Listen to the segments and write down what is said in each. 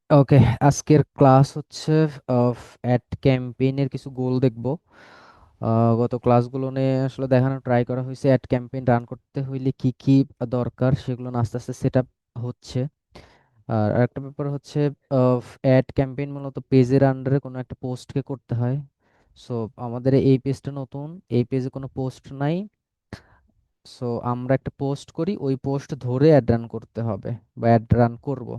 ওকে, আজকের ক্লাস হচ্ছে অ্যাড ক্যাম্পেইনের কিছু গোল দেখব। গত ক্লাসগুলো নিয়ে আসলে দেখানো ট্রাই করা হয়েছে অ্যাড ক্যাম্পেইন রান করতে হইলে কি কি দরকার, সেগুলো না আস্তে আস্তে সেট আপ হচ্ছে। আর আরেকটা ব্যাপার হচ্ছে অ্যাড ক্যাম্পেইন মূলত পেজের আন্ডারে কোনো একটা পোস্টকে করতে হয়। সো আমাদের এই পেজটা নতুন, এই পেজে কোনো পোস্ট নাই। সো আমরা একটা পোস্ট করি, ওই পোস্ট ধরে অ্যাড রান করতে হবে বা অ্যাড রান করব।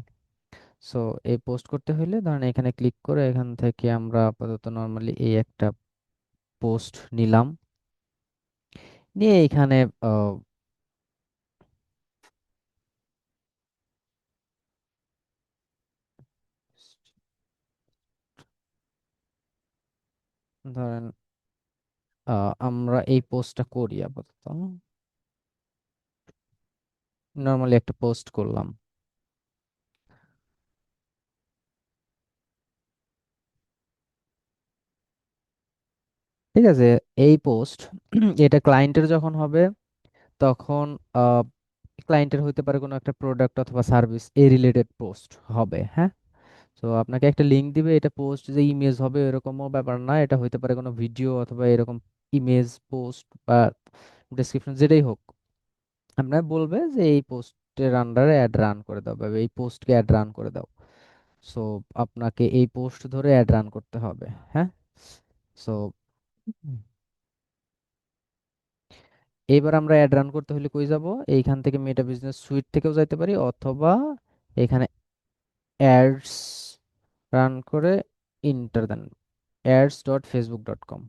সো এই পোস্ট করতে হলে ধরেন এখানে ক্লিক করে এখান থেকে আমরা আপাতত নর্মালি এই একটা পোস্ট নিলাম, নিয়ে এখানে আহ, ধরেন আমরা এই পোস্টটা করি আপাতত। নর্মালি একটা পোস্ট করলাম। ঠিক আছে, এই পোস্ট এটা ক্লায়েন্টের যখন হবে তখন ক্লায়েন্টের হইতে পারে কোনো একটা প্রোডাক্ট অথবা সার্ভিস এই রিলেটেড পোস্ট হবে, হ্যাঁ। তো আপনাকে একটা লিংক দিবে, এটা পোস্ট যে ইমেজ হবে এরকমও ব্যাপার না, এটা হইতে পারে কোনো ভিডিও অথবা এরকম ইমেজ পোস্ট বা ডেসক্রিপশন যেটাই হোক। আপনার বলবে যে এই পোস্টের আন্ডারে অ্যাড রান করে দাও বা এই পোস্টকে অ্যাড রান করে দাও। সো আপনাকে এই পোস্ট ধরে অ্যাড রান করতে হবে, হ্যাঁ। সো এইবার আমরা অ্যাড রান করতে হলে কই যাব? এইখান থেকে মেটা বিজনেস সুইট থেকেও যাইতে পারি, অথবা এখানে অ্যাডস রান করে ইন্টার দেন ads.facebook.com।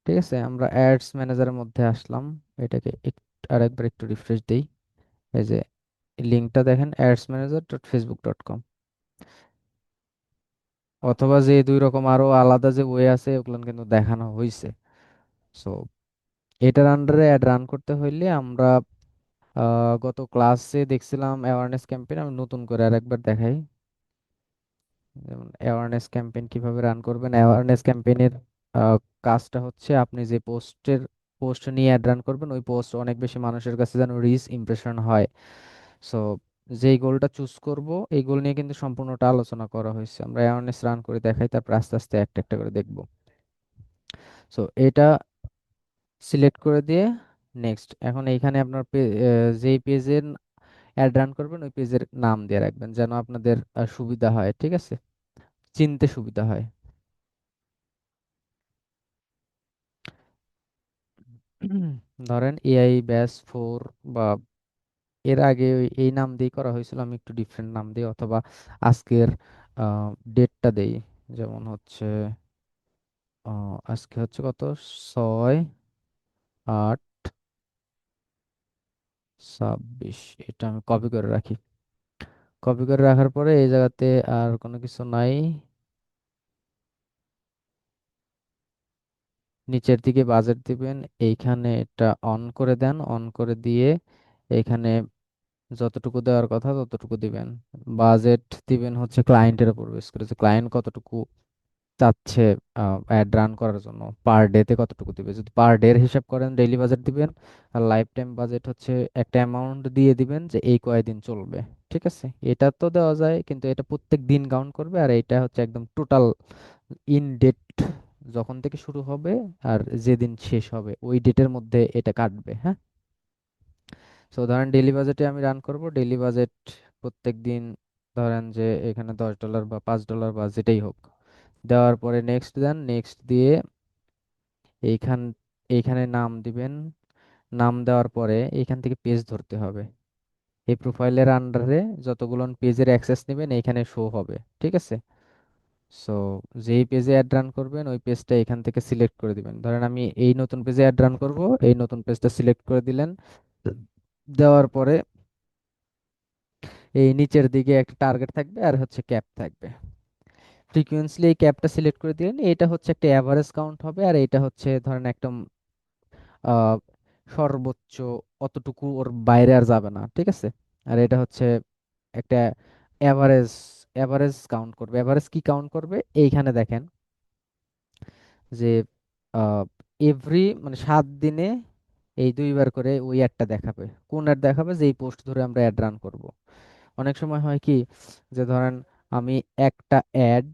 ঠিক আছে, আমরা অ্যাডস ম্যানেজারের মধ্যে আসলাম। এটাকে আরেকবার একটু রিফ্রেশ দেই। এই যে লিঙ্কটা দেখেন, adsmanager.facebook.com। অথবা যে দুই রকম আরো আলাদা যে ওয়ে আছে ওগুলো কিন্তু দেখানো হয়েছে। সো এটার আন্ডারে অ্যাড রান করতে হইলে আমরা গত ক্লাসে দেখছিলাম অ্যাওয়ারনেস ক্যাম্পেইন, আমি নতুন করে আরেকবার দেখাই। যেমন অ্যাওয়ারনেস ক্যাম্পেইন কিভাবে রান করবেন। অ্যাওয়ারনেস ক্যাম্পেইনের কাজটা হচ্ছে আপনি যে পোস্ট নিয়ে অ্যাড রান করবেন ওই পোস্ট অনেক বেশি মানুষের কাছে যেন রিচ ইমপ্রেশন হয়। সো যেই গোলটা চুজ করব এই গোল নিয়ে কিন্তু সম্পূর্ণটা আলোচনা করা হয়েছে। আমরা অ্যাওয়ারনেস রান করে দেখাই, তারপর আস্তে আস্তে একটা একটা করে দেখব। সো এটা সিলেক্ট করে দিয়ে নেক্সট, এখন এইখানে আপনার যেই পেজের অ্যাড রান করবেন ওই পেজের নাম দিয়ে রাখবেন যেন আপনাদের সুবিধা হয়, ঠিক আছে, চিনতে সুবিধা হয়। ধরেন এআই ব্যাস 4 বা এর আগে এই নাম দিয়ে করা হয়েছিল, আমি একটু ডিফারেন্ট নাম দিই, অথবা আজকের ডেটটা দেই। যেমন হচ্ছে আজকে হচ্ছে কত, 6/8/26। এটা আমি কপি করে রাখি। কপি করে রাখার পরে এই জায়গাতে আর কোনো কিছু নাই। নিচের দিকে বাজেট দিবেন, এইখানে এটা অন করে দেন, অন করে দিয়ে এখানে যতটুকু দেওয়ার কথা ততটুকু দিবেন। বাজেট দিবেন হচ্ছে ক্লায়েন্টের উপর বেস করে, যে ক্লায়েন্ট কতটুকু চাচ্ছে অ্যাড রান করার জন্য, পার ডেতে কতটুকু দিবে। যদি পার ডে হিসাব করেন ডেইলি বাজেট দিবেন। আর লাইফ টাইম বাজেট হচ্ছে একটা অ্যামাউন্ট দিয়ে দিবেন যে এই কয়দিন চলবে। ঠিক আছে, এটা তো দেওয়া যায় কিন্তু এটা প্রত্যেক দিন কাউন্ট করবে, আর এটা হচ্ছে একদম টোটাল ইন ডেট, যখন থেকে শুরু হবে আর যেদিন শেষ হবে ওই ডেটের মধ্যে এটা কাটবে, হ্যাঁ। সো ধরেন ডেইলি বাজেটে আমি রান করব, ডেইলি বাজেট প্রত্যেক দিন ধরেন যে এখানে $10 বা $5 বা যেটাই হোক, দেওয়ার পরে নেক্সট দেন, নেক্সট দিয়ে এইখান এইখানে নাম দিবেন। নাম দেওয়ার পরে এইখান থেকে পেজ ধরতে হবে। এই প্রোফাইলের আন্ডারে যতগুলো পেজের অ্যাক্সেস নেবেন এইখানে শো হবে, ঠিক আছে। সো যেই পেজে অ্যাড রান করবেন ওই পেজটা এখান থেকে সিলেক্ট করে দিবেন। ধরেন আমি এই নতুন পেজে অ্যাড রান করব, এই নতুন পেজটা সিলেক্ট করে দিলেন। দেওয়ার পরে এই নিচের দিকে একটা টার্গেট থাকবে আর হচ্ছে ক্যাপ থাকবে। ফ্রিকোয়েন্সলি এই ক্যাপটা সিলেক্ট করে দিলেন, এটা হচ্ছে একটা অ্যাভারেজ কাউন্ট হবে, আর এটা হচ্ছে ধরেন একটা আহ, সর্বোচ্চ অতটুকু ওর বাইরে আর যাবে না, ঠিক আছে। আর এটা হচ্ছে একটা অ্যাভারেজ অ্যাভারেজ কাউন্ট করবে। অ্যাভারেজ কি কাউন্ট করবে? এইখানে দেখেন যে এভরি মানে 7 দিনে এই 2বার করে ওই অ্যাডটা দেখাবে। কোন অ্যাড দেখাবে? যে এই পোস্ট ধরে আমরা অ্যাড রান করব। অনেক সময় হয় কি, যে ধরেন আমি একটা অ্যাড,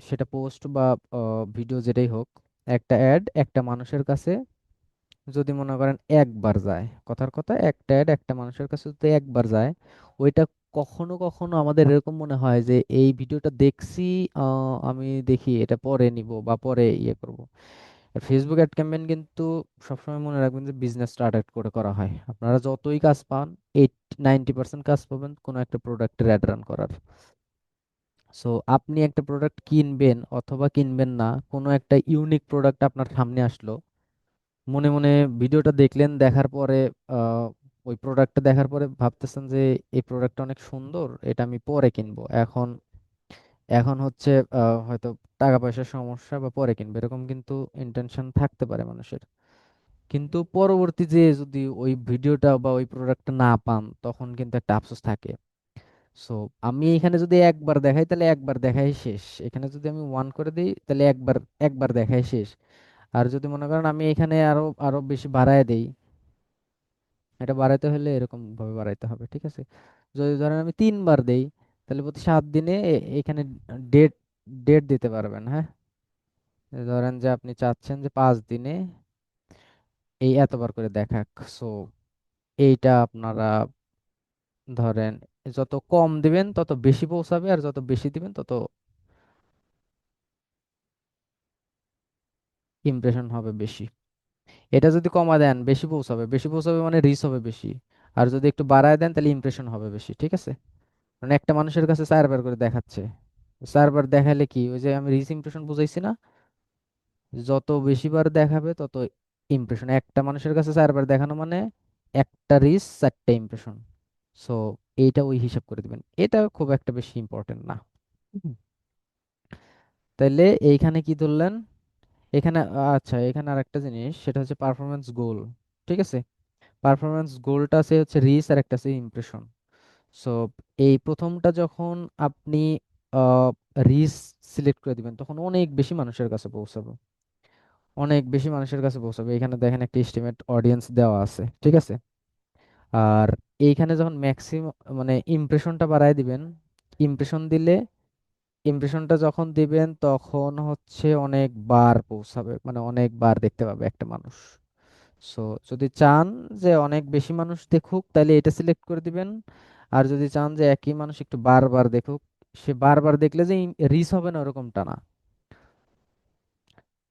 সেটা পোস্ট বা ভিডিও যেটাই হোক, একটা অ্যাড একটা মানুষের কাছে যদি মনে করেন একবার যায়, কথার কথা একটা অ্যাড একটা মানুষের কাছে যদি একবার যায়, ওইটা কখনো কখনো আমাদের এরকম মনে হয় যে এই ভিডিওটা দেখছি, আমি দেখি এটা পরে নিব বা পরে ইয়ে করব। ফেসবুক অ্যাড ক্যাম্পেইন কিন্তু সবসময় মনে রাখবেন যে বিজনেস স্টার্ট করে করা হয়। আপনারা যতই কাজ পান, 90% কাজ পাবেন কোনো একটা প্রোডাক্টের অ্যাড রান করার। সো আপনি একটা প্রোডাক্ট কিনবেন অথবা কিনবেন না, কোনো একটা ইউনিক প্রোডাক্ট আপনার সামনে আসলো, মনে মনে ভিডিওটা দেখলেন, দেখার পরে আহ, ওই প্রোডাক্টটা দেখার পরে ভাবতেছেন যে এই প্রোডাক্টটা অনেক সুন্দর, এটা আমি পরে কিনবো। এখন এখন হচ্ছে হয়তো টাকা পয়সার সমস্যা বা পরে কিনবে, এরকম কিন্তু ইন্টেনশন থাকতে পারে মানুষের। কিন্তু পরবর্তী যে যদি ওই ভিডিওটা বা ওই প্রোডাক্টটা না পান, তখন কিন্তু একটা আফসোস থাকে। সো আমি এখানে যদি একবার দেখাই তাহলে একবার দেখাই শেষ। এখানে যদি আমি ওয়ান করে দিই তাহলে একবার একবার দেখাই শেষ। আর যদি মনে করেন আমি এখানে আরো আরো বেশি বাড়ায় দেই, এটা বাড়াইতে হলে এরকম ভাবে বাড়াইতে হবে, ঠিক আছে? যদি ধরেন আমি 3বার দেই, তাহলে প্রতি 7 দিনে এখানে ডেট ডেট দিতে পারবেন, হ্যাঁ? ধরেন যে আপনি চাচ্ছেন যে 5 দিনে এই এতবার করে দেখাক। সো এইটা আপনারা ধরেন যত কম দিবেন তত বেশি পৌঁছাবে, আর যত বেশি দিবেন তত ইমপ্রেশন হবে বেশি। এটা যদি কমা দেন বেশি পৌঁছাবে, বেশি পৌঁছাবে মানে রিচ হবে বেশি। আর যদি একটু বাড়ায় দেন তাহলে ইমপ্রেশন হবে বেশি, ঠিক আছে? মানে একটা মানুষের কাছে 4বার করে দেখাচ্ছে, 4বার দেখালে কি, ওই যে আমি রিচ ইমপ্রেশন বুঝাইছি না, যত বেশিবার দেখাবে তত ইমপ্রেশন। একটা মানুষের কাছে 4বার দেখানো মানে একটা রিচ 4টা ইমপ্রেশন। সো এইটা ওই হিসাব করে দিবেন, এটা খুব একটা বেশি ইম্পর্টেন্ট না। হুম। তাইলে এইখানে কি ধরলেন? এখানে আচ্ছা, এখানে আরেকটা জিনিস, সেটা হচ্ছে পারফরমেন্স গোল, ঠিক আছে? পারফরমেন্স গোলটা আছে হচ্ছে রিচ, আর একটা আছে ইমপ্রেশন। সো এই প্রথমটা যখন আপনি রিচ সিলেক্ট করে দিবেন, তখন অনেক বেশি মানুষের কাছে পৌঁছাবে, অনেক বেশি মানুষের কাছে পৌঁছাবে। এখানে দেখেন একটা এস্টিমেট অডিয়েন্স দেওয়া আছে, ঠিক আছে? আর এইখানে যখন ম্যাক্সিমাম মানে ইমপ্রেশনটা বাড়ায় দিবেন, ইমপ্রেশন দিলে, ইমপ্রেশনটা যখন দিবেন তখন হচ্ছে অনেকবার পৌঁছাবে, মানে অনেকবার দেখতে পাবে একটা মানুষ। সো যদি চান যে অনেক বেশি মানুষ দেখুক, তাহলে এটা সিলেক্ট করে দিবেন। আর যদি চান যে একই মানুষ একটু বারবার দেখুক, সে বারবার দেখলে যে রিচ হবে না ওরকমটা না,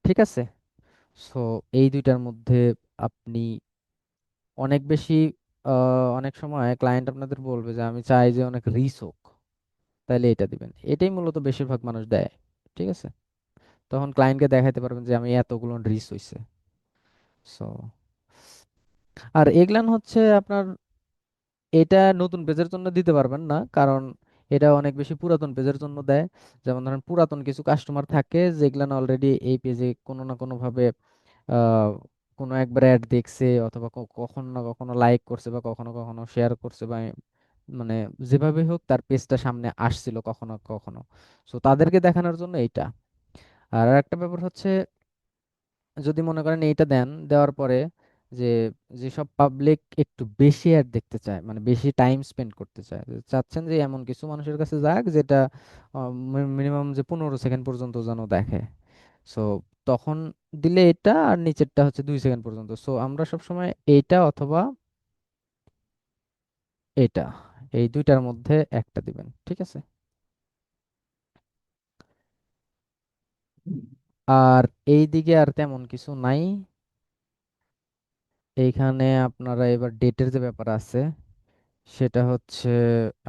ঠিক আছে? সো এই দুইটার মধ্যে আপনি অনেক বেশি অনেক সময় ক্লায়েন্ট আপনাদের বলবে যে আমি চাই যে অনেক রিচ হোক, তাহলে এটা দিবেন। এটাই মূলত বেশিরভাগ মানুষ দেয়, ঠিক আছে? তখন ক্লায়েন্টকে দেখাইতে পারবেন যে আমি এতগুলো রিচ হইছে। সো আর এগুলান হচ্ছে আপনার, এটা নতুন পেজের জন্য দিতে পারবেন না, কারণ এটা অনেক বেশি পুরাতন পেজের জন্য দেয়। যেমন ধরেন পুরাতন কিছু কাস্টমার থাকে যেগুলান অলরেডি এই পেজে কোনো না কোনো ভাবে আহ কোনো একবার অ্যাড দেখছে, অথবা কখনো না কখনো লাইক করছে, বা কখনো কখনো শেয়ার করছে, বা মানে যেভাবে হোক তার পেজটা সামনে আসছিল কখনো কখনো। সো তাদেরকে দেখানোর জন্য এইটা। আর একটা ব্যাপার হচ্ছে, যদি মনে করেন এইটা দেন, দেওয়ার পরে যে যেসব পাবলিক একটু বেশি অ্যাড দেখতে চায়, মানে বেশি টাইম স্পেন্ড করতে চায়, যে চাচ্ছেন যে এমন কিছু মানুষের কাছে যাক যেটা মিনিমাম যে 15 সেকেন্ড পর্যন্ত যেন দেখে। সো তখন দিলে এটা, আর নিচেরটা হচ্ছে 2 সেকেন্ড পর্যন্ত। সো আমরা সবসময় এইটা অথবা এটা, এই দুইটার মধ্যে একটা দিবেন, ঠিক আছে? আর এই দিকে আর তেমন কিছু নাই। এইখানে আপনারা এবার ডেটের যে ব্যাপার আছে, সেটা হচ্ছে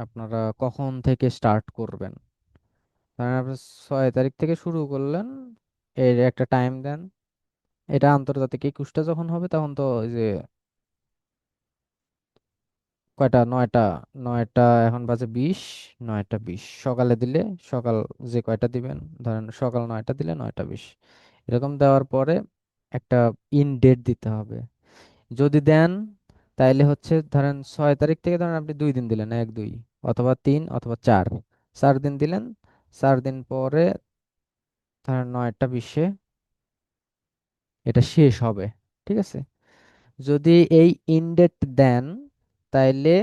আপনারা কখন থেকে স্টার্ট করবেন। ধরেন আপনি 6 তারিখ থেকে শুরু করলেন, এর একটা টাইম দেন। এটা আন্তর্জাতিক 21টা যখন হবে, তখন তো ওই যে কয়টা, 9টা, 9টা এখন বাজে 20, 9টা 20 সকালে দিলে, সকাল যে কয়টা দিবেন, ধরেন সকাল 9টা দিলে 9টা 20, এরকম দেওয়ার পরে একটা ইন ডেট দিতে হবে। যদি দেন তাইলে হচ্ছে ধরেন 6 তারিখ থেকে ধরেন আপনি 2 দিন দিলেন, 1 2, অথবা 3 অথবা 4, 4 দিন দিলেন, 4 দিন পরে ধরেন 9টা 20-এ এটা শেষ হবে। ঠিক আছে, যদি এই ইনডেট দেন তাইলে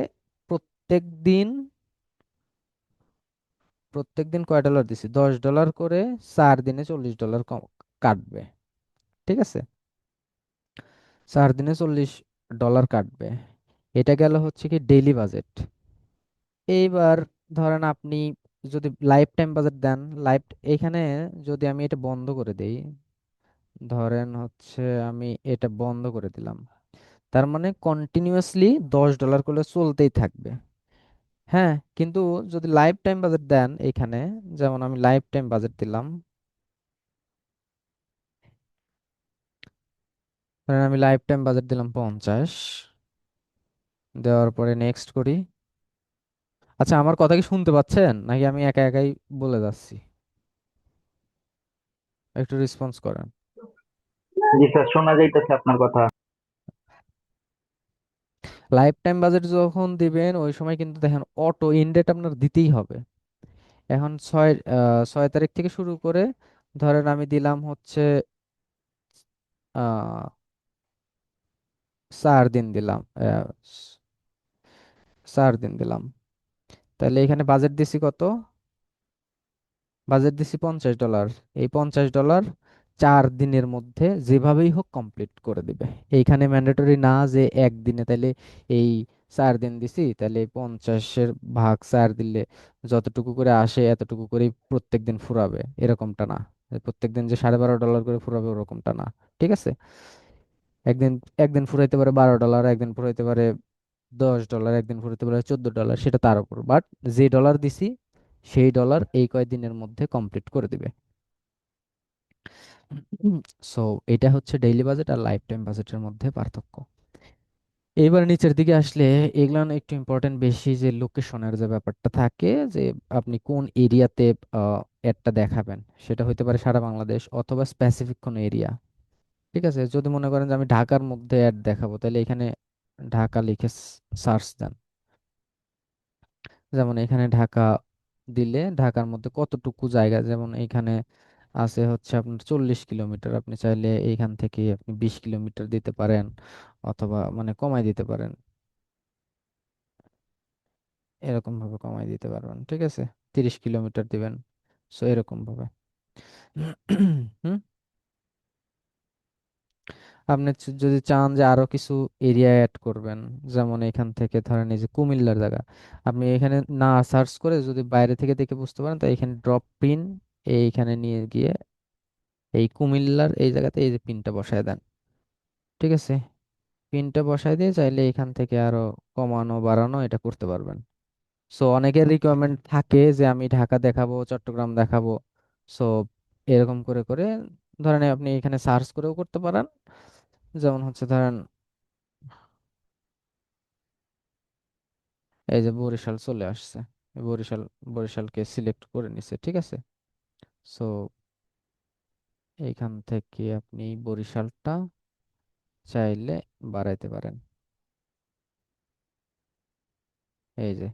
প্রত্যেক দিন, কয় ডলার দিছি, $10 করে, 4 দিনে $40 কম কাটবে। ঠিক আছে, 4 দিনে $40 কাটবে। এটা গেল হচ্ছে কি ডেইলি বাজেট। এইবার ধরেন আপনি যদি লাইফ টাইম বাজেট দেন, লাইফ, এখানে যদি আমি এটা বন্ধ করে দেই, ধরেন হচ্ছে আমি এটা বন্ধ করে দিলাম, তার মানে কন্টিনিউয়াসলি $10 করে চলতেই থাকবে। হ্যাঁ, কিন্তু যদি লাইফ টাইম বাজেট দেন এখানে, যেমন আমি লাইফ টাইম বাজেট দিলাম, ধরেন আমি লাইফ টাইম বাজেট দিলাম 50, দেওয়ার পরে নেক্সট করি। আচ্ছা, আমার কথা কি শুনতে পাচ্ছেন নাকি আমি একা একাই বলে যাচ্ছি? একটু রেসপন্স করেন। জি স্যার, শোনা যাইতেছে আপনার কথা। লাইফ টাইম বাজেট যখন দিবেন ওই সময় কিন্তু দেখেন অটো ইনডেট আপনার দিতেই হবে। এখন 6 তারিখ থেকে শুরু করে ধরেন আমি দিলাম হচ্ছে 4 দিন দিলাম, 4 দিন দিলাম, তাহলে এখানে বাজেট দিছি কত, বাজেট দিছি $50। এই $50 4 দিনের মধ্যে যেভাবেই হোক কমপ্লিট করে দিবে। এইখানে ম্যান্ডেটরি না যে একদিনে, তাহলে এই 4 দিন দিছি তাহলে 50-এর ভাগ 4 দিলে যতটুকু করে আসে এতটুকু করেই প্রত্যেক দিন ফুরাবে, এরকমটা না। প্রত্যেক দিন যে $12.5 করে ফুরাবে ওরকমটা না। ঠিক আছে, একদিন, একদিন ফুরাইতে পারে $12, একদিন ফুরাইতে পারে $10, একদিন ফুরাইতে পারে $14, সেটা তার উপর, বাট যে ডলার দিছি সেই ডলার এই কয়দিনের মধ্যে কমপ্লিট করে দিবে। সো এটা হচ্ছে ডেইলি বাজেট আর লাইফ টাইম বাজেটের মধ্যে পার্থক্য। এবার নিচের দিকে আসলে এগুলো না একটু ইম্পর্টেন্ট বেশি, যে লোকেশনের যে ব্যাপারটা থাকে, যে আপনি কোন এরিয়াতে অ্যাডটা দেখাবেন, সেটা হতে পারে সারা বাংলাদেশ অথবা স্পেসিফিক কোনো এরিয়া। ঠিক আছে, যদি মনে করেন যে আমি ঢাকার মধ্যে অ্যাড দেখাবো তাহলে এখানে ঢাকা লিখে সার্চ দেন। যেমন এখানে ঢাকা দিলে ঢাকার মধ্যে কতটুকু জায়গা, যেমন এখানে আছে হচ্ছে আপনার 40 কিলোমিটার, আপনি চাইলে এইখান থেকে আপনি 20 কিলোমিটার দিতে পারেন, অথবা মানে কমাই দিতে পারেন, এরকম ভাবে কমাই দিতে পারবেন। ঠিক আছে, 30 কিলোমিটার দিবেন, সো এরকম ভাবে। হুম, আপনি যদি চান যে আরো কিছু এরিয়া অ্যাড করবেন, যেমন এখান থেকে ধরেন এই যে কুমিল্লার জায়গা, আপনি এখানে না সার্চ করে যদি বাইরে থেকে দেখে বুঝতে পারেন, তো এখানে ড্রপ পিন এইখানে নিয়ে গিয়ে এই কুমিল্লার এই জায়গাতে এই যে পিনটা বসায় দেন। ঠিক আছে, পিনটা বসায় দিয়ে চাইলে এখান থেকে আরো কমানো বাড়ানো এটা করতে পারবেন। সো অনেকের রিকোয়ারমেন্ট থাকে যে আমি ঢাকা দেখাবো, চট্টগ্রাম দেখাবো, সো এরকম করে করে ধরেন আপনি এখানে সার্চ করেও করতে পারেন। যেমন হচ্ছে ধরেন এই যে বরিশাল চলে আসছে, বরিশাল, বরিশালকে সিলেক্ট করে নিছে। ঠিক আছে, সো এইখান থেকে আপনি বরিশালটা চাইলে বাড়াইতে পারেন। এই যে,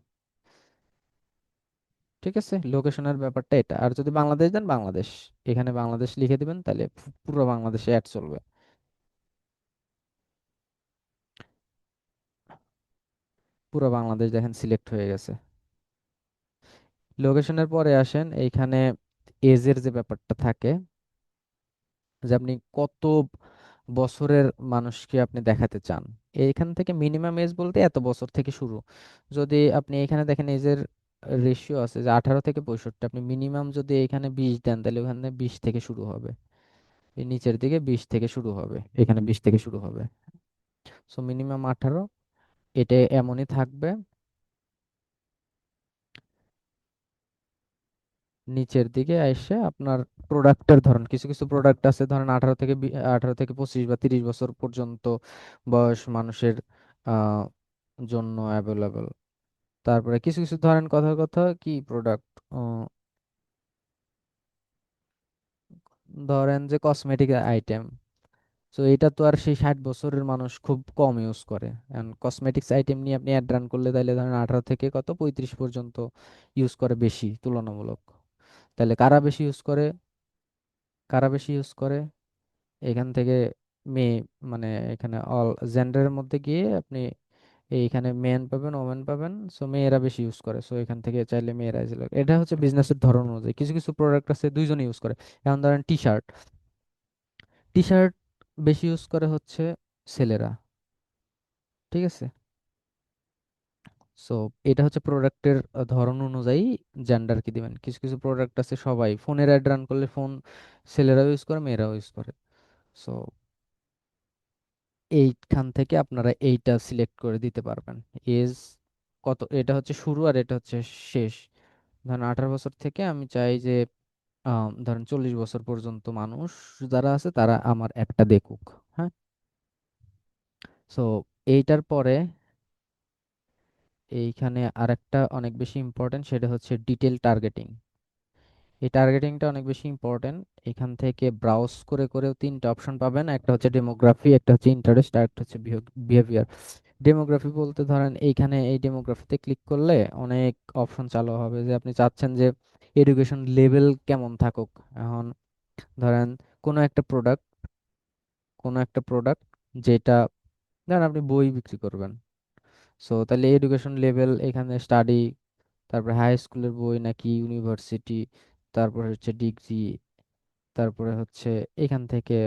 ঠিক আছে, লোকেশনের ব্যাপারটা এটা। আর যদি বাংলাদেশ দেন, বাংলাদেশ, এখানে বাংলাদেশ লিখে দিবেন, তাহলে পুরো বাংলাদেশে অ্যাড চলবে। পুরো বাংলাদেশ দেখেন সিলেক্ট হয়ে গেছে। লোকেশনের পরে আসেন এইখানে এজের যে ব্যাপারটা থাকে, যে আপনি কত বছরের মানুষকে আপনি দেখাতে চান। এইখান থেকে মিনিমাম এজ বলতে এত বছর থেকে শুরু। যদি আপনি এখানে দেখেন এজের রেশিও আছে যে 18 থেকে 65, আপনি মিনিমাম যদি এখানে 20 দেন তাহলে ওখানে 20 থেকে শুরু হবে, এই নিচের দিকে 20 থেকে শুরু হবে, এখানে 20 থেকে শুরু হবে। সো মিনিমাম 18, এটা এমনই থাকবে। নিচের দিকে এসে আপনার প্রোডাক্টের ধরন, কিছু কিছু প্রোডাক্ট আছে ধরেন 18 থেকে 25 বা 30 বছর পর্যন্ত বয়স মানুষের আহ জন্য অ্যাভেলেবল। তারপরে কিছু কিছু ধরেন কথার কথা কি প্রোডাক্ট, ধরেন যে কসমেটিক আইটেম, তো এটা তো আর সেই 60 বছরের মানুষ খুব কম ইউজ করে। এখন কসমেটিক্স আইটেম নিয়ে আপনি অ্যাড রান করলে তাহলে ধরেন 18 থেকে কত 35 পর্যন্ত ইউজ করে বেশি তুলনামূলক। তাহলে কারা বেশি ইউজ করে, কারা বেশি ইউজ করে এখান থেকে মেয়ে, মানে এখানে অল জেন্ডারের মধ্যে গিয়ে আপনি এইখানে মেন পাবেন ওমেন পাবেন, সো মেয়েরা বেশি ইউজ করে, সো এখান থেকে চাইলে মেয়েরা সিলেক্ট। এটা হচ্ছে বিজনেসের ধরন অনুযায়ী, কিছু কিছু প্রোডাক্ট আছে দুইজনে ইউজ করে। এখন ধরেন টি শার্ট, টি শার্ট বেশি ইউজ করে হচ্ছে ছেলেরা, ঠিক আছে। সো এটা হচ্ছে প্রোডাক্টের ধরন অনুযায়ী জেন্ডার কি দিবেন। কিছু কিছু প্রোডাক্ট আছে সবাই ফোনের অ্যাড রান করলে ফোন ছেলেরাও ইউজ করে মেয়েরাও ইউজ করে। সো এইখান থেকে আপনারা এইটা সিলেক্ট করে দিতে পারবেন। এজ কত, এটা হচ্ছে শুরু আর এটা হচ্ছে শেষ। ধরেন 18 বছর থেকে আমি চাই যে ধরেন 40 বছর পর্যন্ত মানুষ যারা আছে তারা আমার অ্যাডটা দেখুক। হ্যাঁ, সো এইটার পরে এইখানে আরেকটা অনেক বেশি ইম্পর্টেন্ট, সেটা হচ্ছে ডিটেল টার্গেটিং। এই টার্গেটিংটা অনেক বেশি ইম্পর্টেন্ট। এখান থেকে ব্রাউজ করে করেও তিনটা অপশন পাবেন, একটা হচ্ছে ডেমোগ্রাফি, একটা হচ্ছে ইন্টারেস্ট, আর একটা হচ্ছে বিহেভিয়ার। ডেমোগ্রাফি বলতে ধরেন এইখানে এই ডেমোগ্রাফিতে ক্লিক করলে অনেক অপশন চালু হবে, যে আপনি চাচ্ছেন যে এডুকেশন লেভেল কেমন থাকুক। এখন ধরেন কোনো একটা প্রোডাক্ট, কোনো একটা প্রোডাক্ট যেটা ধরেন আপনি বই বিক্রি করবেন, সো তাহলে এডুকেশন লেভেল এখানে স্টাডি, তারপরে হাই স্কুলের বই নাকি ইউনিভার্সিটি, তারপরে হচ্ছে ডিগ্রি, তারপরে হচ্ছে এখান থেকে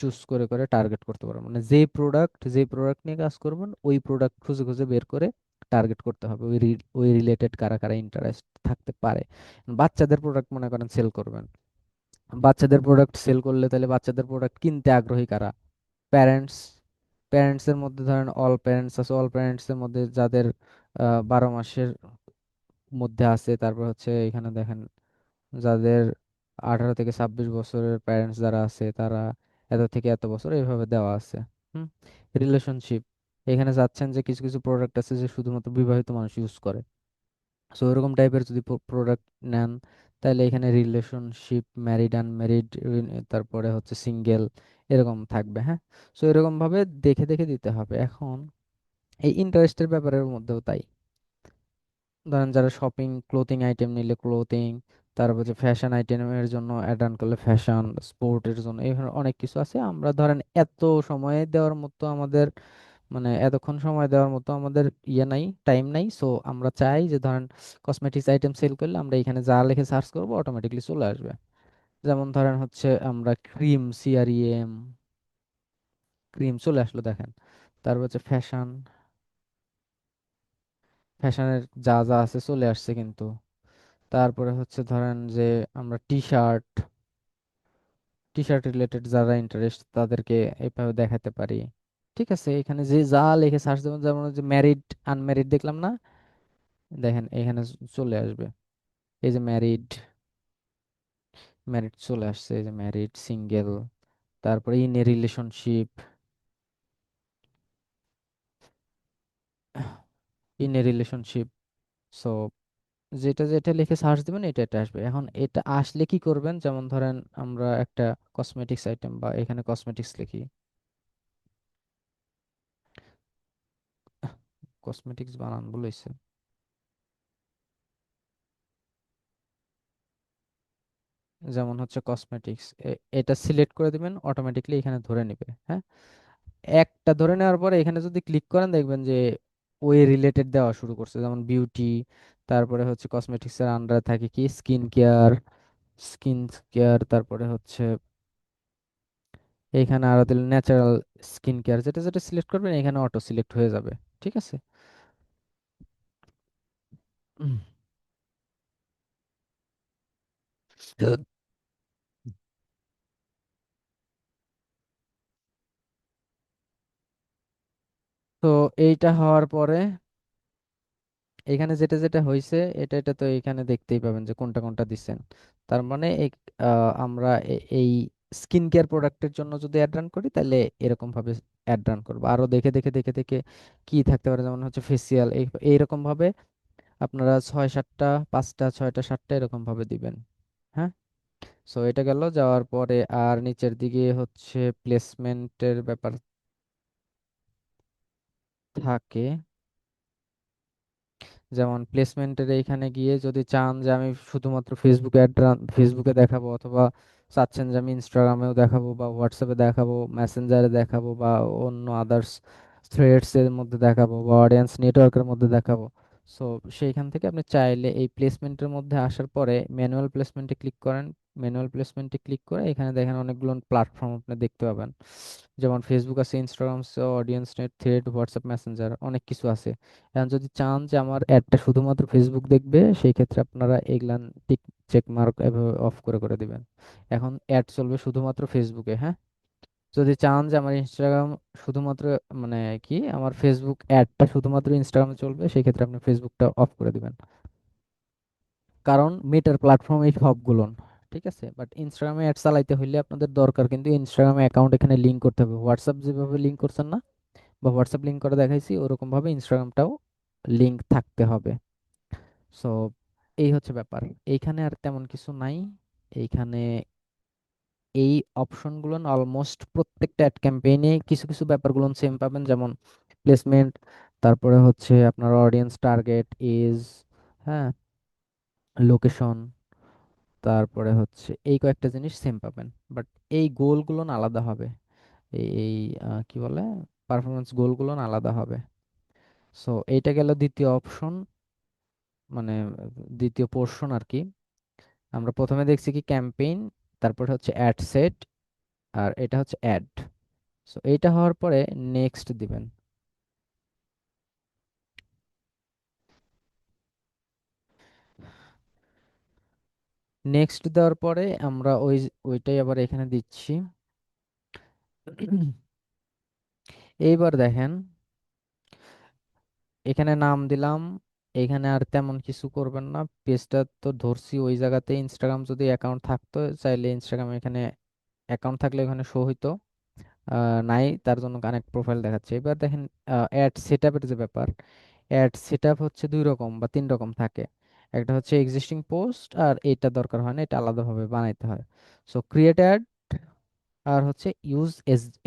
চুজ করে করে টার্গেট করতে পারবেন। মানে যে প্রোডাক্ট নিয়ে কাজ করবেন ওই প্রোডাক্ট খুঁজে খুঁজে বের করে টার্গেট করতে হবে, ওই রিলেটেড কারা কারা ইন্টারেস্ট থাকতে পারে। বাচ্চাদের প্রোডাক্ট মনে করেন সেল করবেন, বাচ্চাদের প্রোডাক্ট সেল করলে তাহলে বাচ্চাদের প্রোডাক্ট কিনতে আগ্রহী কারা, প্যারেন্টস। প্যারেন্টসের মধ্যে ধরেন অল প্যারেন্টস আছে, অল প্যারেন্টসের মধ্যে যাদের 12 মাসের মধ্যে আছে, তারপর হচ্ছে এখানে দেখেন যাদের 18 থেকে 26 বছরের প্যারেন্টস যারা আছে তারা এত থেকে এত বছর এইভাবে দেওয়া আছে। হুম, রিলেশনশিপ, এখানে যাচ্ছেন যে কিছু কিছু প্রোডাক্ট আছে যে শুধুমাত্র বিবাহিত মানুষ ইউজ করে, সো এরকম টাইপের যদি প্রোডাক্ট নেন তাহলে এখানে রিলেশনশিপ, ম্যারিড আনম্যারিড, তারপরে হচ্ছে সিঙ্গেল, এরকম থাকবে। হ্যাঁ, সো এরকম ভাবে দেখে দেখে দিতে হবে। এখন এই ইন্টারেস্টের ব্যাপারের মধ্যেও তাই, ধরেন যারা শপিং ক্লোথিং আইটেম নিলে ক্লোথিং, তারপর হচ্ছে ফ্যাশন আইটেমের জন্য অ্যাড অন করলে ফ্যাশন, স্পোর্টের জন্য এখানে অনেক কিছু আছে। আমরা ধরেন এত সময় দেওয়ার মতো আমাদের, মানে এতক্ষণ সময় দেওয়ার মতো আমাদের ইয়ে নাই, টাইম নাই, সো আমরা চাই যে ধরেন কসমেটিক্স আইটেম সেল করলে আমরা এখানে যা লিখে সার্চ করবো অটোমেটিকলি চলে আসবে। যেমন ধরেন হচ্ছে আমরা ক্রিম, সিআরইএম, ক্রিম চলে আসলো দেখেন। তারপর হচ্ছে ফ্যাশন, ফ্যাশনের যা যা আছে চলে আসছে কিন্তু। তারপরে হচ্ছে ধরেন যে আমরা T shirt, T shirt related যারা ইন্টারেস্ট তাদেরকে এইভাবে দেখাতে পারি। ঠিক আছে, এখানে যে যা লিখে সার্চ দেবেন, যেমন যে ম্যারিড আনম্যারিড দেখলাম না, দেখেন এখানে চলে আসবে। এই যে ম্যারিড, ম্যারিড চলে আসছে, এই যে ম্যারিড, সিঙ্গেল, তারপরে in a relationship, in a relationship. So যেটা যেটা লিখে সার্চ দিবেন এটা এটা আসবে। এখন এটা আসলে কি করবেন, যেমন ধরেন আমরা একটা কসমেটিক্স আইটেম বা এখানে কসমেটিক্স লিখি, কসমেটিক্স বানান বলেছে, যেমন হচ্ছে কসমেটিক্স, এটা সিলেক্ট করে দিবেন অটোমেটিকলি এখানে ধরে নেবে। হ্যাঁ, একটা ধরে নেওয়ার পরে এখানে যদি ক্লিক করেন দেখবেন যে ওই রিলেটেড দেওয়া শুরু করছে, যেমন বিউটি, তারপরে হচ্ছে কসমেটিক্স এর আন্ডারে থাকে কি স্কিন কেয়ার, স্কিন কেয়ার, তারপরে হচ্ছে এখানে আরো দিলে ন্যাচারাল স্কিন কেয়ার, যেটা যেটা সিলেক্ট করবেন এখানে অটো সিলেক্ট হয়ে যাবে। ঠিক আছে। উম, তো এইটা হওয়ার পরে এখানে যেটা যেটা হয়েছে এটা এটা তো এখানে দেখতেই পাবেন যে কোনটা কোনটা দিচ্ছেন। তার মানে আমরা এই স্কিন কেয়ার প্রোডাক্টের জন্য যদি অ্যাড রান করি তাহলে এরকম ভাবে অ্যাড রান করবো, আরো দেখে দেখে দেখে দেখে কি থাকতে পারে, যেমন হচ্ছে ফেসিয়াল, এইরকম ভাবে আপনারা 6 7টা 5টা 6টা 7টা এরকম ভাবে দিবেন। হ্যাঁ, সো এটা গেল, যাওয়ার পরে আর নিচের দিকে হচ্ছে প্লেসমেন্টের ব্যাপার থাকে। যেমন প্লেসমেন্টের এইখানে গিয়ে যদি চান যে আমি শুধুমাত্র ফেসবুকে ফেসবুকে দেখাবো, অথবা চাচ্ছেন যে আমি ইনস্টাগ্রামেও দেখাবো বা হোয়াটসঅ্যাপে দেখাবো, মেসেঞ্জারে দেখাবো বা অন্য আদার্স থ্রেডস এর মধ্যে দেখাবো বা অডিয়েন্স নেটওয়ার্কের মধ্যে দেখাবো, সো সেইখান থেকে আপনি চাইলে এই প্লেসমেন্টের মধ্যে আসার পরে ম্যানুয়াল প্লেসমেন্টে ক্লিক করেন। ম্যানুয়াল প্লেসমেন্টে ক্লিক করে এখানে দেখেন অনেকগুলো প্ল্যাটফর্ম আপনি দেখতে পাবেন। যেমন ফেসবুক আছে, ইনস্টাগ্রাম আছে, audience net, thread, WhatsApp Messenger, অনেক কিছু আছে। এখন যদি চান যে আমার অ্যাডটা শুধুমাত্র ফেসবুক দেখবে, সেই ক্ষেত্রে আপনারা এগুলান টিক চেক মার্ক এভাবে অফ করে করে দিবেন। এখন অ্যাড চলবে শুধুমাত্র ফেসবুকে, হ্যাঁ। যদি চান যে আমার ইনস্টাগ্রাম শুধুমাত্র, মানে কি, আমার ফেসবুক অ্যাডটা শুধুমাত্র ইনস্টাগ্রামে চলবে, সেই ক্ষেত্রে আপনি ফেসবুকটা অফ করে দিবেন। কারণ মেটার প্ল্যাটফর্ম এই সবগুলো, ঠিক আছে। বাট ইনস্টাগ্রামে অ্যাড চালাইতে হলে আপনাদের দরকার কিন্তু ইনস্টাগ্রামে অ্যাকাউন্ট এখানে লিংক করতে হবে। হোয়াটসঅ্যাপ যেভাবে লিংক করছেন না, বা হোয়াটসঅ্যাপ লিংক করে দেখাইছি, ওরকম ভাবে ইনস্টাগ্রামটাও লিংক থাকতে হবে। সো এই হচ্ছে ব্যাপার। এইখানে আর তেমন কিছু নাই। এইখানে এই অপশনগুলো অলমোস্ট প্রত্যেকটা অ্যাড ক্যাম্পেইনে কিছু কিছু ব্যাপারগুলো সেম পাবেন, যেমন প্লেসমেন্ট, তারপরে হচ্ছে আপনার অডিয়েন্স টার্গেট, এজ, হ্যাঁ, লোকেশন, তারপরে হচ্ছে এই কয়েকটা জিনিস সেম পাবেন। বাট এই গোলগুলো আলাদা হবে। এই কি বলে, পারফরমেন্স গোলগুলো আলাদা হবে। সো এইটা গেল দ্বিতীয় অপশন, মানে দ্বিতীয় পোর্শন আর কি। আমরা প্রথমে দেখছি কি ক্যাম্পেইন, তারপরে হচ্ছে অ্যাড সেট, আর এটা হচ্ছে অ্যাড। সো এইটা হওয়ার পরে নেক্সট দিবেন। নেক্সট দেওয়ার পরে আমরা ওইটাই আবার এখানে দিচ্ছি। এইবার দেখেন, এখানে নাম দিলাম। এখানে আর তেমন কিছু করবেন না, পেজটা তো ধরছি ওই জায়গাতে। ইনস্টাগ্রাম যদি অ্যাকাউন্ট থাকতো, চাইলে ইনস্টাগ্রাম এখানে অ্যাকাউন্ট থাকলে এখানে শো হইতো। নাই, তার জন্য কানেক্ট প্রোফাইল দেখাচ্ছে। এবার দেখেন অ্যাড সেটআপের যে ব্যাপার, অ্যাড সেটআপ হচ্ছে দুই রকম বা তিন রকম থাকে। একটা হচ্ছে এক্সিস্টিং পোস্ট, আর এটা দরকার হয় না, এটা আলাদাভাবে বানাইতে হয়। সো ক্রিয়েট অ্যাড, আর হচ্ছে ইউজ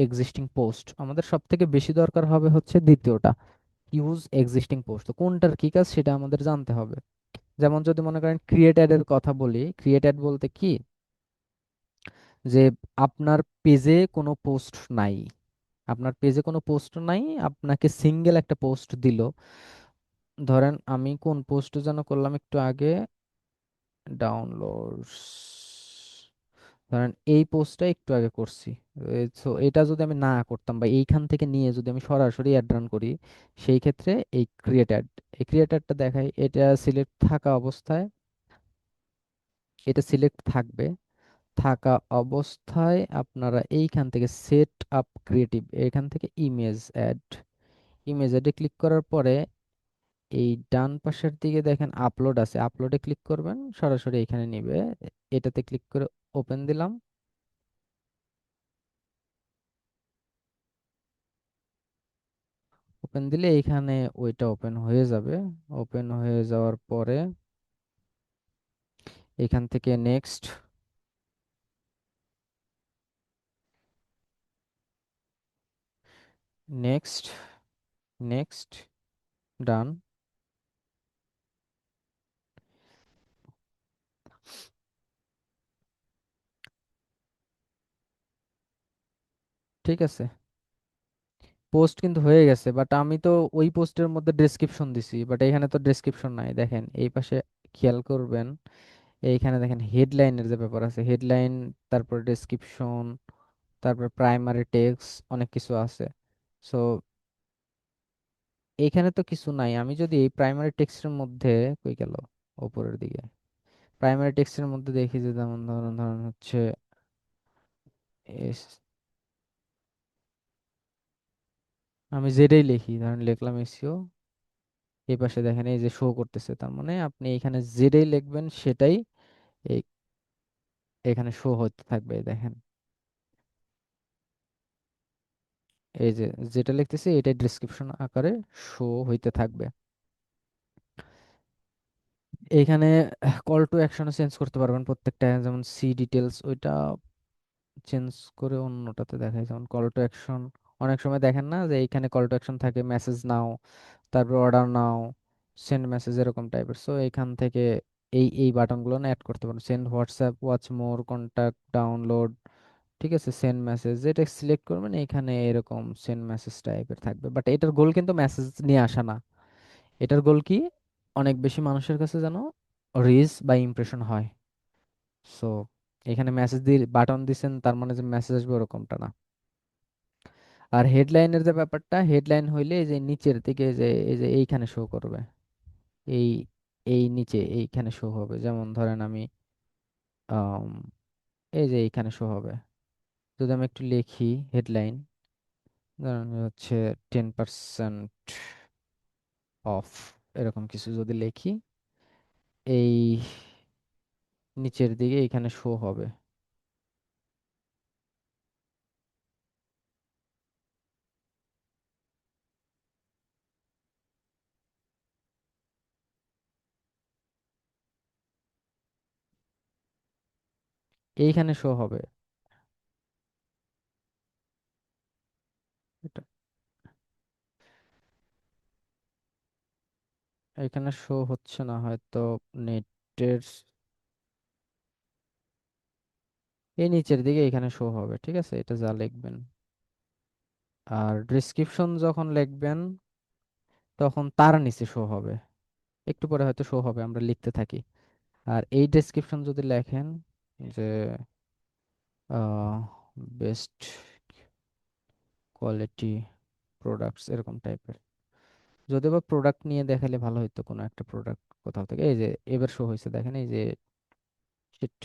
এক্সিস্টিং পোস্ট। আমাদের সব থেকে বেশি দরকার হবে হচ্ছে দ্বিতীয়টা, ইউজ এক্সিস্টিং পোস্ট। তো কোনটার কি কাজ সেটা আমাদের জানতে হবে। যেমন যদি মনে করেন ক্রিয়েট অ্যাড এর কথা বলি, ক্রিয়েট অ্যাড বলতে কি, যে আপনার পেজে কোনো পোস্ট নাই, আপনার পেজে কোনো পোস্ট নাই, আপনাকে সিঙ্গেল একটা পোস্ট দিল। ধরেন আমি কোন পোস্ট যেন করলাম একটু আগে, ডাউনলোডস, ধরেন এই পোস্টটা একটু আগে করছি। সো এটা যদি আমি না করতাম বা এইখান থেকে নিয়ে যদি আমি সরাসরি অ্যাড রান করি, সেই ক্ষেত্রে এই ক্রিয়েট অ্যাড, এই ক্রিয়েট অ্যাডটা দেখাই, এটা সিলেক্ট থাকা অবস্থায়, এটা সিলেক্ট থাকবে। থাকা অবস্থায় আপনারা এইখান থেকে সেট আপ ক্রিয়েটিভ, এখান থেকে ইমেজ অ্যাড, ইমেজ অ্যাডে ক্লিক করার পরে এই ডান পাশের দিকে দেখেন আপলোড আছে, আপলোডে ক্লিক করবেন, সরাসরি এখানে নিবে। এটাতে ক্লিক করে ওপেন দিলাম। ওপেন দিলে এইখানে ওইটা ওপেন হয়ে যাবে। ওপেন হয়ে যাওয়ার পরে এখান থেকে নেক্সট, নেক্সট, নেক্সট, ডান। ঠিক আছে, পোস্ট কিন্তু হয়ে গেছে, বাট আমি তো ওই পোস্টের মধ্যে ডেসক্রিপশন দিছি, বাট এখানে তো ডেসক্রিপশন নাই। দেখেন এই পাশে খেয়াল করবেন, এইখানে দেখেন হেডলাইনের যে ব্যাপার আছে, হেডলাইন, তারপর ডেসক্রিপশন, তারপর প্রাইমারি টেক্সট, অনেক কিছু আছে। সো এইখানে তো কিছু নাই। আমি যদি এই প্রাইমারি টেক্সটের মধ্যে, কই গেল, উপরের দিকে প্রাইমারি টেক্সটের মধ্যে দেখি যে, যেমন ধরুন ধরুন হচ্ছে এস, আমি যেটাই লিখি, ধরেন লিখলাম এসিও, এই পাশে দেখেন এই যে শো করতেছে, তার মানে আপনি এখানে যেটাই লিখবেন সেটাই এই এখানে শো হতে থাকবে, এই দেখেন। এই যে যেটা লিখতেছি এটাই ডেসক্রিপশন আকারে শো হইতে থাকবে। এইখানে কল টু অ্যাকশনে চেঞ্জ করতে পারবেন প্রত্যেকটা, যেমন সি ডিটেলস ওইটা চেঞ্জ করে অন্যটাতে দেখায়, যেমন কল টু অ্যাকশন অনেক সময় দেখেন না যে এইখানে কল টু অ্যাকশন থাকে, মেসেজ নাও, তারপর অর্ডার নাও, সেন্ড মেসেজ এরকম টাইপের। সো এইখান থেকে এই বাটনগুলো না অ্যাড করতে পারেন, সেন্ড হোয়াটসঅ্যাপ, ওয়াচ মোর, কন্টাক্ট, ডাউনলোড, ঠিক আছে, সেন্ড মেসেজ, যেটা সিলেক্ট করবেন এইখানে এরকম সেন্ড মেসেজ টাইপের থাকবে। বাট এটার গোল কিন্তু মেসেজ নিয়ে আসা না, এটার গোল কি, অনেক বেশি মানুষের কাছে যেন রিচ বা ইমপ্রেশন হয়। সো এখানে মেসেজ দিয়ে বাটন দিছেন তার মানে যে মেসেজ আসবে ওরকমটা না। আর হেডলাইনের যে ব্যাপারটা, হেডলাইন হইলে এই যে নিচের দিকে যে এই যে এইখানে শো করবে, এই এই নিচে এইখানে শো হবে, যেমন ধরেন আমি আম, এই যে এইখানে শো হবে। যদি আমি একটু লিখি হেডলাইন, ধরেন হচ্ছে 10% অফ, এরকম কিছু যদি লিখি, এই নিচের দিকে এখানে শো হবে। এইখানে শো হবে এটা, এখানে শো হচ্ছে না হয়তো নেটের, এই নিচের দিকে এখানে শো হবে, ঠিক আছে, এটা যা লিখবেন। আর ডেসক্রিপশন যখন লিখবেন তখন তার নিচে শো হবে, একটু পরে হয়তো শো হবে, আমরা লিখতে থাকি। আর এই ডেসক্রিপশন যদি লেখেন যে বেস্ট কোয়ালিটি প্রোডাক্টস এরকম টাইপের, যদি বা প্রোডাক্ট নিয়ে দেখালে ভালো হতো, কোনো একটা প্রোডাক্ট কোথাও থেকে, এই যে এবার শো হয়েছে দেখেন, এই যে shit,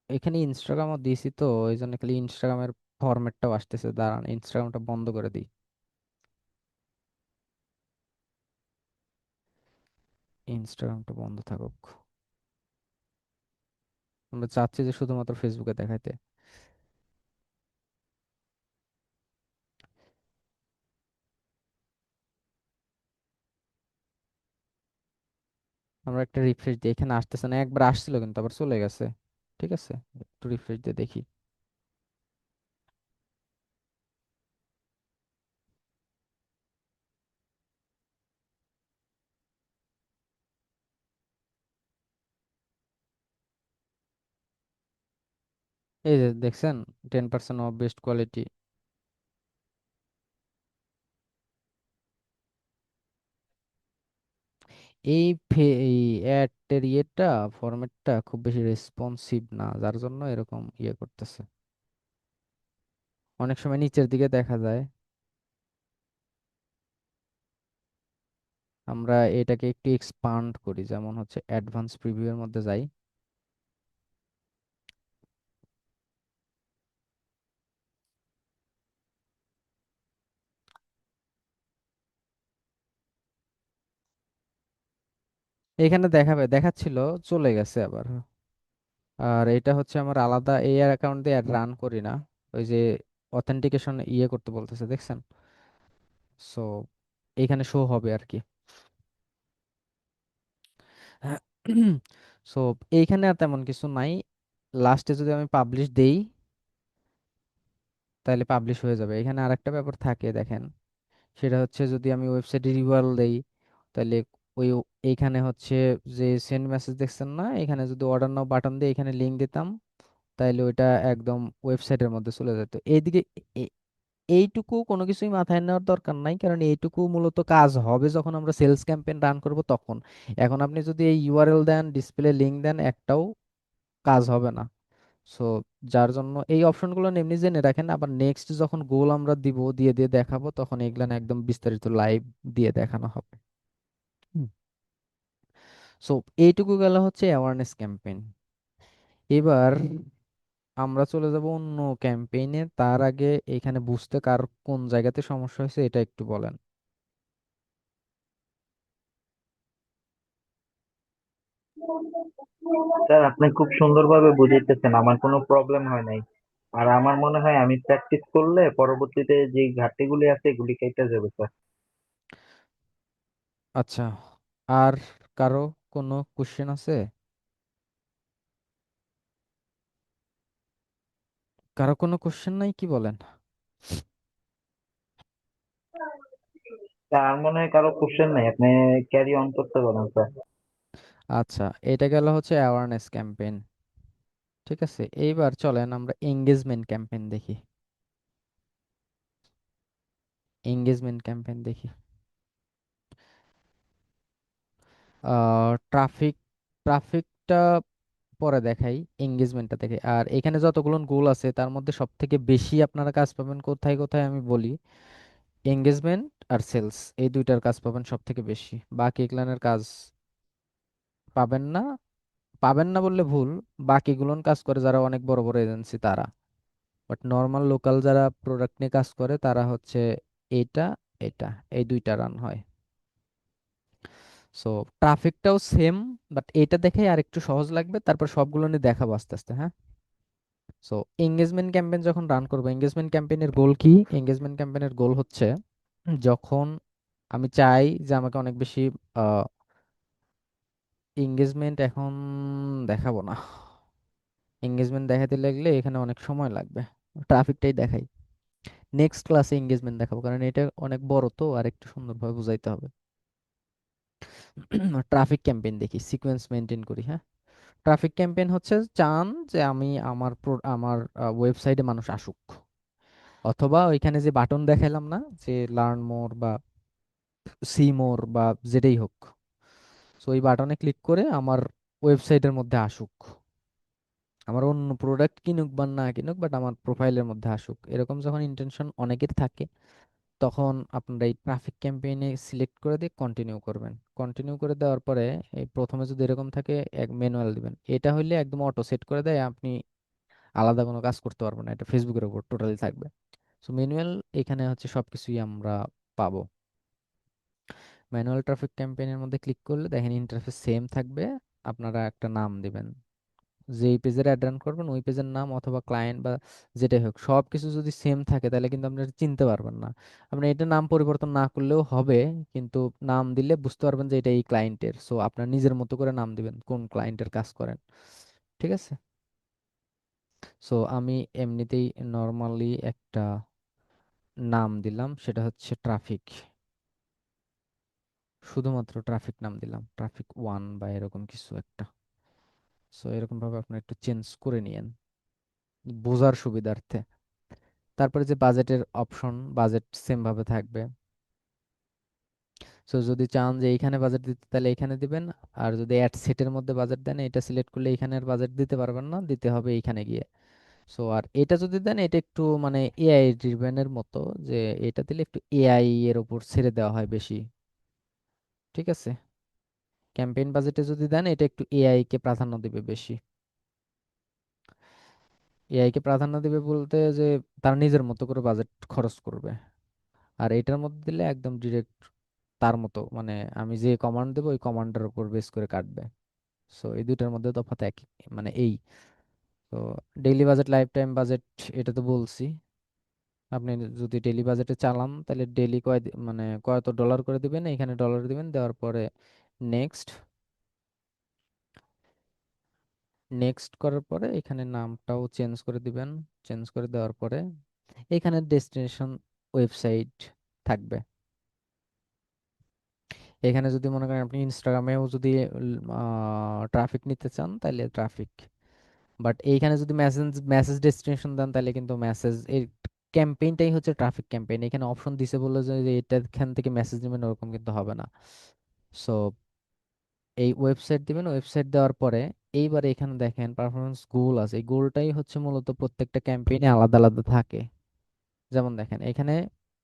এখানে ইনস্টাগ্রামও দিয়েছি তো এই জন্য খালি ইনস্টাগ্রামের ফরম্যাটটাও আসতেছে, দাঁড়ান ইনস্টাগ্রামটা বন্ধ করে দিই, ইনস্টাগ্রামটা বন্ধ থাকুক, আমরা চাচ্ছি যে শুধুমাত্র ফেসবুকে দেখাইতে। আমরা একটা রিফ্রেশ দিই, এখানে আসতেছে না, একবার আসছিল কিন্তু আবার চলে গেছে, ঠিক আছে, একটু রিফ্রেশ দিয়ে দেখি। এই যে দেখছেন 10% অফ বেস্ট কোয়ালিটি, এই অ্যাডের ইয়েটা, ফরম্যাটটা খুব বেশি রেসপন্সিভ না, যার জন্য এরকম ইয়ে করতেছে, অনেক সময় নিচের দিকে দেখা যায়। আমরা এটাকে একটু এক্সপান্ড করি, যেমন হচ্ছে অ্যাডভান্স প্রিভিউ এর মধ্যে যাই, এখানে দেখাবে, দেখাচ্ছিল, চলে গেছে আবার। আর এটা হচ্ছে আমার আলাদা এআই অ্যাকাউন্ট দিয়ে রান করি না, ওই যে অথেন্টিকেশন ইয়ে করতে বলতেছে দেখছেন, সো এখানে শো হবে আর কি। সো এইখানে আর তেমন কিছু নাই, লাস্টে যদি আমি পাবলিশ দেই তাহলে পাবলিশ হয়ে যাবে। এখানে আরেকটা ব্যাপার থাকে দেখেন, সেটা হচ্ছে যদি আমি ওয়েবসাইটে ইউআরএল দেই তাহলে ওই এইখানে হচ্ছে যে সেন্ড মেসেজ দেখছেন না, এখানে যদি অর্ডার নাও বাটন দিয়ে এখানে লিংক দিতাম তাহলে ওইটা একদম ওয়েবসাইটের মধ্যে চলে যেত। এইদিকে এ- এইটুকু কোনো কিছুই মাথায় নেওয়ার দরকার নাই, কারণ এইটুকু মূলত কাজ হবে যখন আমরা সেলস ক্যাম্পেইন রান করব তখন। এখন আপনি যদি এই ইউআরএল দেন, ডিসপ্লে লিংক দেন, একটাও কাজ হবে না। সো যার জন্য এই অপশনগুলো এমনি জেনে রাখেন, আবার নেক্সট যখন গোল আমরা দিব, দিয়ে দিয়ে দেখাবো, তখন এগুলা না একদম বিস্তারিত লাইভ দিয়ে দেখানো হবে। সো এইটুকু গেল হচ্ছে অ্যাওয়ারনেস ক্যাম্পেইন। এবার আমরা চলে যাব অন্য ক্যাম্পেইনে, তার আগে এখানে বুঝতে কার কোন জায়গাতে সমস্যা হয়েছে এটা একটু বলেন। স্যার, আপনি খুব সুন্দরভাবে বুঝাইতেছেন, আমার কোনো প্রবলেম হয় নাই। আর আমার মনে হয় আমি প্র্যাকটিস করলে পরবর্তীতে যে ঘাটতিগুলি আছে এগুলি কেটে যাবে স্যার। আচ্ছা, আর কারো কোনো কোশ্চেন আছে? কারো কোনো কোশ্চেন নাই কি বলেন? তা আর মনে হয় কারো কোশ্চেন নাই, আপনি ক্যারি অন করতে পারেন স্যার। আচ্ছা, এটা গেল হচ্ছে অ্যাওয়ারনেস ক্যাম্পেইন। ঠিক আছে, এইবার চলেন আমরা এঙ্গেজমেন্ট ক্যাম্পেইন দেখি। এঙ্গেজমেন্ট ক্যাম্পেইন দেখি। ট্রাফিক ট্রাফিকটা পরে দেখাই, এঙ্গেজমেন্টটা দেখে। আর এখানে যতগুলো গোল আছে তার মধ্যে সব থেকে বেশি আপনারা কাজ পাবেন কোথায় কোথায় আমি বলি। এঙ্গেজমেন্ট আর সেলস, এই দুইটার কাজ পাবেন সব থেকে বেশি। বাকি এগুলানের কাজ পাবেন না। পাবেন না বললে ভুল, বাকিগুলোন কাজ করে যারা অনেক বড় বড় এজেন্সি তারা। বাট নর্মাল লোকাল যারা প্রোডাক্ট নিয়ে কাজ করে তারা হচ্ছে এটা এটা এই দুইটা রান হয়। সো ট্রাফিকটাও সেম, বাট এটা দেখে আর একটু সহজ লাগবে, তারপর সবগুলো নিয়ে দেখাবো আস্তে আস্তে, হ্যাঁ। সো এঙ্গেজমেন্ট ক্যাম্পেইন যখন রান করবো, এঙ্গেজমেন্ট ক্যাম্পেইনের গোল কি? এঙ্গেজমেন্ট ক্যাম্পেইনের গোল হচ্ছে যখন আমি চাই যে আমাকে অনেক বেশি এঙ্গেজমেন্ট এখন দেখাবো না। এঙ্গেজমেন্ট দেখাতে লাগলে এখানে অনেক সময় লাগবে, ট্রাফিকটাই দেখাই। নেক্সট ক্লাসে এঙ্গেজমেন্ট দেখাবো, কারণ এটা অনেক বড় তো, আর একটু সুন্দরভাবে বুঝাইতে হবে। ট্রাফিক ক্যাম্পেইন দেখি, সিকোয়েন্স মেনটেন করি, হ্যাঁ। ট্রাফিক ক্যাম্পেইন হচ্ছে চান যে আমি আমার ওয়েবসাইটে মানুষ আসুক, অথবা ওইখানে যে বাটন দেখাইলাম না, যে লার্ন মোর বা সি মোর বা যেটাই হোক, সো ওই বাটনে ক্লিক করে আমার ওয়েবসাইটের মধ্যে আসুক, আমার অন্য প্রোডাক্ট কিনুক বা না কিনুক, বাট আমার প্রোফাইলের মধ্যে আসুক, এরকম যখন ইন্টেনশন অনেকের থাকে, তখন আপনারা এই ট্রাফিক ক্যাম্পেইনে সিলেক্ট করে দিয়ে কন্টিনিউ করবেন। কন্টিনিউ করে দেওয়ার পরে এই প্রথমে যদি এরকম থাকে এক ম্যানুয়াল দিবেন, এটা হইলে একদম অটো সেট করে দেয়, আপনি আলাদা কোনো কাজ করতে পারবেন না, এটা ফেসবুকের উপর টোটালি থাকবে। সো ম্যানুয়াল এখানে হচ্ছে সবকিছুই আমরা পাবো। ম্যানুয়াল ট্রাফিক ক্যাম্পেইনের মধ্যে ক্লিক করলে দেখেন ইন্টারফেস সেম থাকবে। আপনারা একটা নাম দিবেন, যেই পেজের অ্যাড রান করবেন ওই পেজের নাম অথবা ক্লায়েন্ট বা যেটাই হোক, সব কিছু যদি সেম থাকে তাহলে কিন্তু আপনি এটা চিনতে পারবেন না। আপনি এটা নাম পরিবর্তন না করলেও হবে, কিন্তু নাম দিলে বুঝতে পারবেন যে এটা এই ক্লায়েন্টের। সো আপনার নিজের মতো করে নাম দিবেন কোন ক্লায়েন্টের কাজ করেন। ঠিক আছে। সো আমি এমনিতেই নর্মালি একটা নাম দিলাম, সেটা হচ্ছে ট্রাফিক, শুধুমাত্র ট্রাফিক নাম দিলাম, ট্রাফিক ওয়ান বা এরকম কিছু একটা। সো এরকম ভাবে আপনি একটু চেঞ্জ করে নিয়েন বোঝার সুবিধার্থে। তারপরে যে বাজেটের অপশন, বাজেট সেম ভাবে থাকবে। সো যদি চান যে এইখানে বাজেট দিতে তাহলে এইখানে দিবেন, আর যদি অ্যাড সেটের মধ্যে বাজেট দেন এটা সিলেক্ট করলে এইখানে আর বাজেট দিতে পারবেন না, দিতে হবে এইখানে গিয়ে। সো আর এটা যদি দেন এটা একটু মানে এআই ড্রিভেনের মতো, যে এটা দিলে একটু এআই এর উপর ছেড়ে দেওয়া হয় বেশি। ঠিক আছে। ক্যাম্পেইন বাজেটে যদি দেন এটা একটু এআই কে প্রাধান্য দিবে বেশি। এআই কে প্রাধান্য দিবে বলতে যে তারা নিজের মতো করে বাজেট খরচ করবে। আর এটার মধ্যে দিলে একদম ডিরেক্ট তার মতো, মানে আমি যে কমান্ড দেবো ওই কমান্ডের উপর বেস করে কাটবে। সো এই দুইটার মধ্যে তফাৎ একই, মানে এই। তো daily budget, life time budget, এটা তো বলছি। আপনি যদি ডেইলি বাজেটে চালান তাহলে ডেইলি মানে কত ডলার করে দিবেন, এখানে ডলার দিবেন, দেওয়ার পরে নেক্সট। নেক্সট করার পরে এখানে নামটাও চেঞ্জ করে দিবেন। চেঞ্জ করে দেওয়ার পরে এখানে ডেস্টিনেশন ওয়েবসাইট থাকবে। এখানে যদি মনে করেন আপনি ইনস্টাগ্রামেও যদি ট্রাফিক নিতে চান তাহলে ট্রাফিক, বাট এইখানে যদি মেসেজ মেসেজ ডেস্টিনেশন দেন তাহলে কিন্তু মেসেজ এই ক্যাম্পেইনটাই হচ্ছে ট্রাফিক ক্যাম্পেইন। এখানে অপশন দিছে বলে যে এটা এখান থেকে মেসেজ নেবেন ওরকম কিন্তু হবে না। সো এই ওয়েবসাইট দিবেন, ওয়েবসাইট দেওয়ার পরে এইবারে এখানে দেখেন পারফরমেন্স গোল আছে, এই গোলটাই হচ্ছে মূলত প্রত্যেকটা ক্যাম্পেইনে আলাদা আলাদা থাকে। যেমন দেখেন এখানে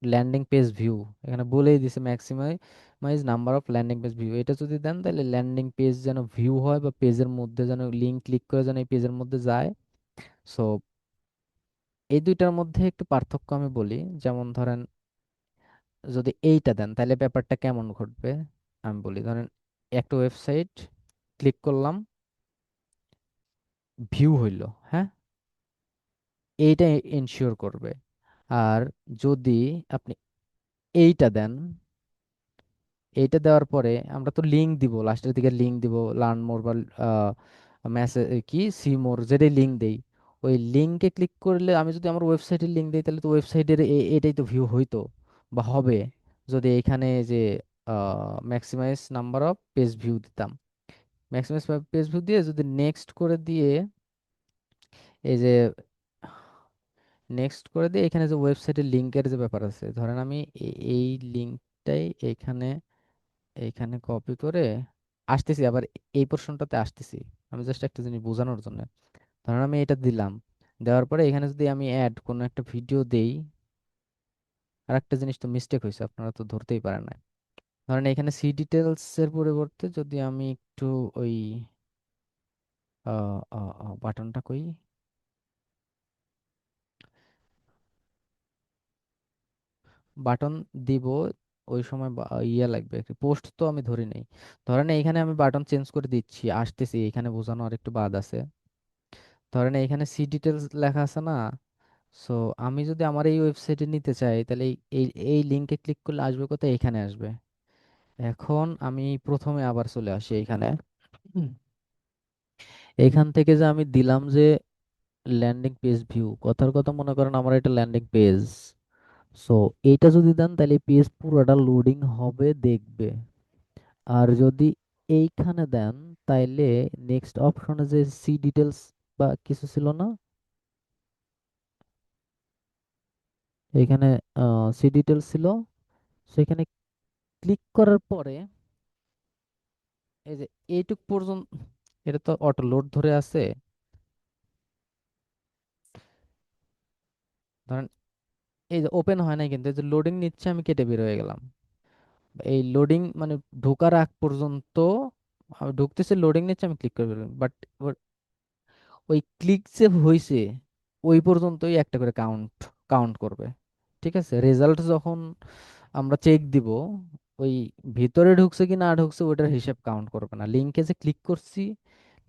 ল্যান্ডিং পেজ ভিউ, এখানে বলেই দিছে maximise number of landing page view, এটা যদি দেন তাহলে ল্যান্ডিং পেজ যেন ভিউ হয় বা পেজের মধ্যে যেন লিঙ্ক ক্লিক করে যেন এই পেজের মধ্যে যায়। সো এই দুইটার মধ্যে একটু পার্থক্য আমি বলি। যেমন ধরেন যদি এইটা দেন তাহলে ব্যাপারটা কেমন ঘটবে আমি বলি। ধরেন একটা ওয়েবসাইট, ক্লিক করলাম, ভিউ হইলো। হ্যাঁ, এইটা এনশিওর করবে। আর যদি আপনি এইটা দেন, এইটা দেওয়ার পরে আমরা তো লিঙ্ক দিব, লাস্টের দিকে লিঙ্ক দিব, লার্ন মোর বা মেসেজ কি সি মোর, যেটাই লিঙ্ক দেই, ওই লিঙ্কে ক্লিক করলে আমি যদি আমার ওয়েবসাইটের লিঙ্ক দিই তাহলে তো ওয়েবসাইটের এটাই তো ভিউ হইতো বা হবে, যদি এখানে যে maximize number of page view দিতাম। ম্যাক্সিমাইজ পেজ ভিউ দিয়ে যদি নেক্সট করে দিয়ে, এই যে নেক্সট করে দিয়ে এখানে যে ওয়েবসাইটের লিঙ্কের যে ব্যাপার আছে, ধরেন আমি এই লিঙ্কটাই এখানে এইখানে কপি করে আসতেছি, আবার এই পোর্শনটাতে আসতেছি, আমি জাস্ট একটা জিনিস বোঝানোর জন্য। ধরেন আমি এটা দিলাম, দেওয়ার পরে এখানে যদি আমি অ্যাড কোনো একটা ভিডিও দেই, আর একটা জিনিস তো মিস্টেক হয়েছে, আপনারা তো ধরতেই পারেন না। ধরেন এখানে সি ডিটেলস এর পরিবর্তে যদি আমি একটু ওই বাটনটা কই, বাটন দিব, ওই সময় ইয়ে লাগবে, পোস্ট তো আমি ধরি নাই। ধরেন এইখানে আমি বাটন চেঞ্জ করে দিচ্ছি, আসতেছি, এখানে বোঝানো আর একটু বাদ আছে। ধরেন এইখানে সি ডিটেলস লেখা আছে না, সো আমি যদি আমার এই ওয়েবসাইটে নিতে চাই তাহলে এই এই এই লিঙ্কে ক্লিক করলে আসবে কোথায়, এখানে আসবে। এখন আমি প্রথমে আবার চলে আসি এইখানে। হুম। এইখান থেকে যে আমি দিলাম যে ল্যান্ডিং পেজ ভিউ, কথার কথা মনে করেন আমার এটা ল্যান্ডিং পেজ, সো এইটা যদি দেন তাহলে পেজ পুরোটা লোডিং হবে, দেখবে। আর যদি এইখানে দেন তাইলে নেক্সট অপশনে যে সি ডিটেলস বা কিছু ছিল না, এখানে সি ডিটেলস ছিল, সেখানে ক্লিক করার পরে এই যে এইটুক পর্যন্ত, এটা তো অটো লোড ধরে আছে, ধরেন এই যে ওপেন হয় নাই কিন্তু এই যে লোডিং নিচ্ছে, আমি কেটে বের হয়ে গেলাম। এই লোডিং মানে ঢোকার আগ পর্যন্ত আমি ঢুকতেছি, লোডিং নিচ্ছে, আমি ক্লিক করে বের বাট ওই ক্লিক যে হয়েছে ওই পর্যন্তই একটা করে কাউন্ট কাউন্ট করবে। ঠিক আছে, রেজাল্ট যখন আমরা চেক দিব, ওই ভিতরে ঢুকছে কি না ঢুকছে ওটার হিসাব কাউন্ট করবে না। লিঙ্কে যে ক্লিক করছি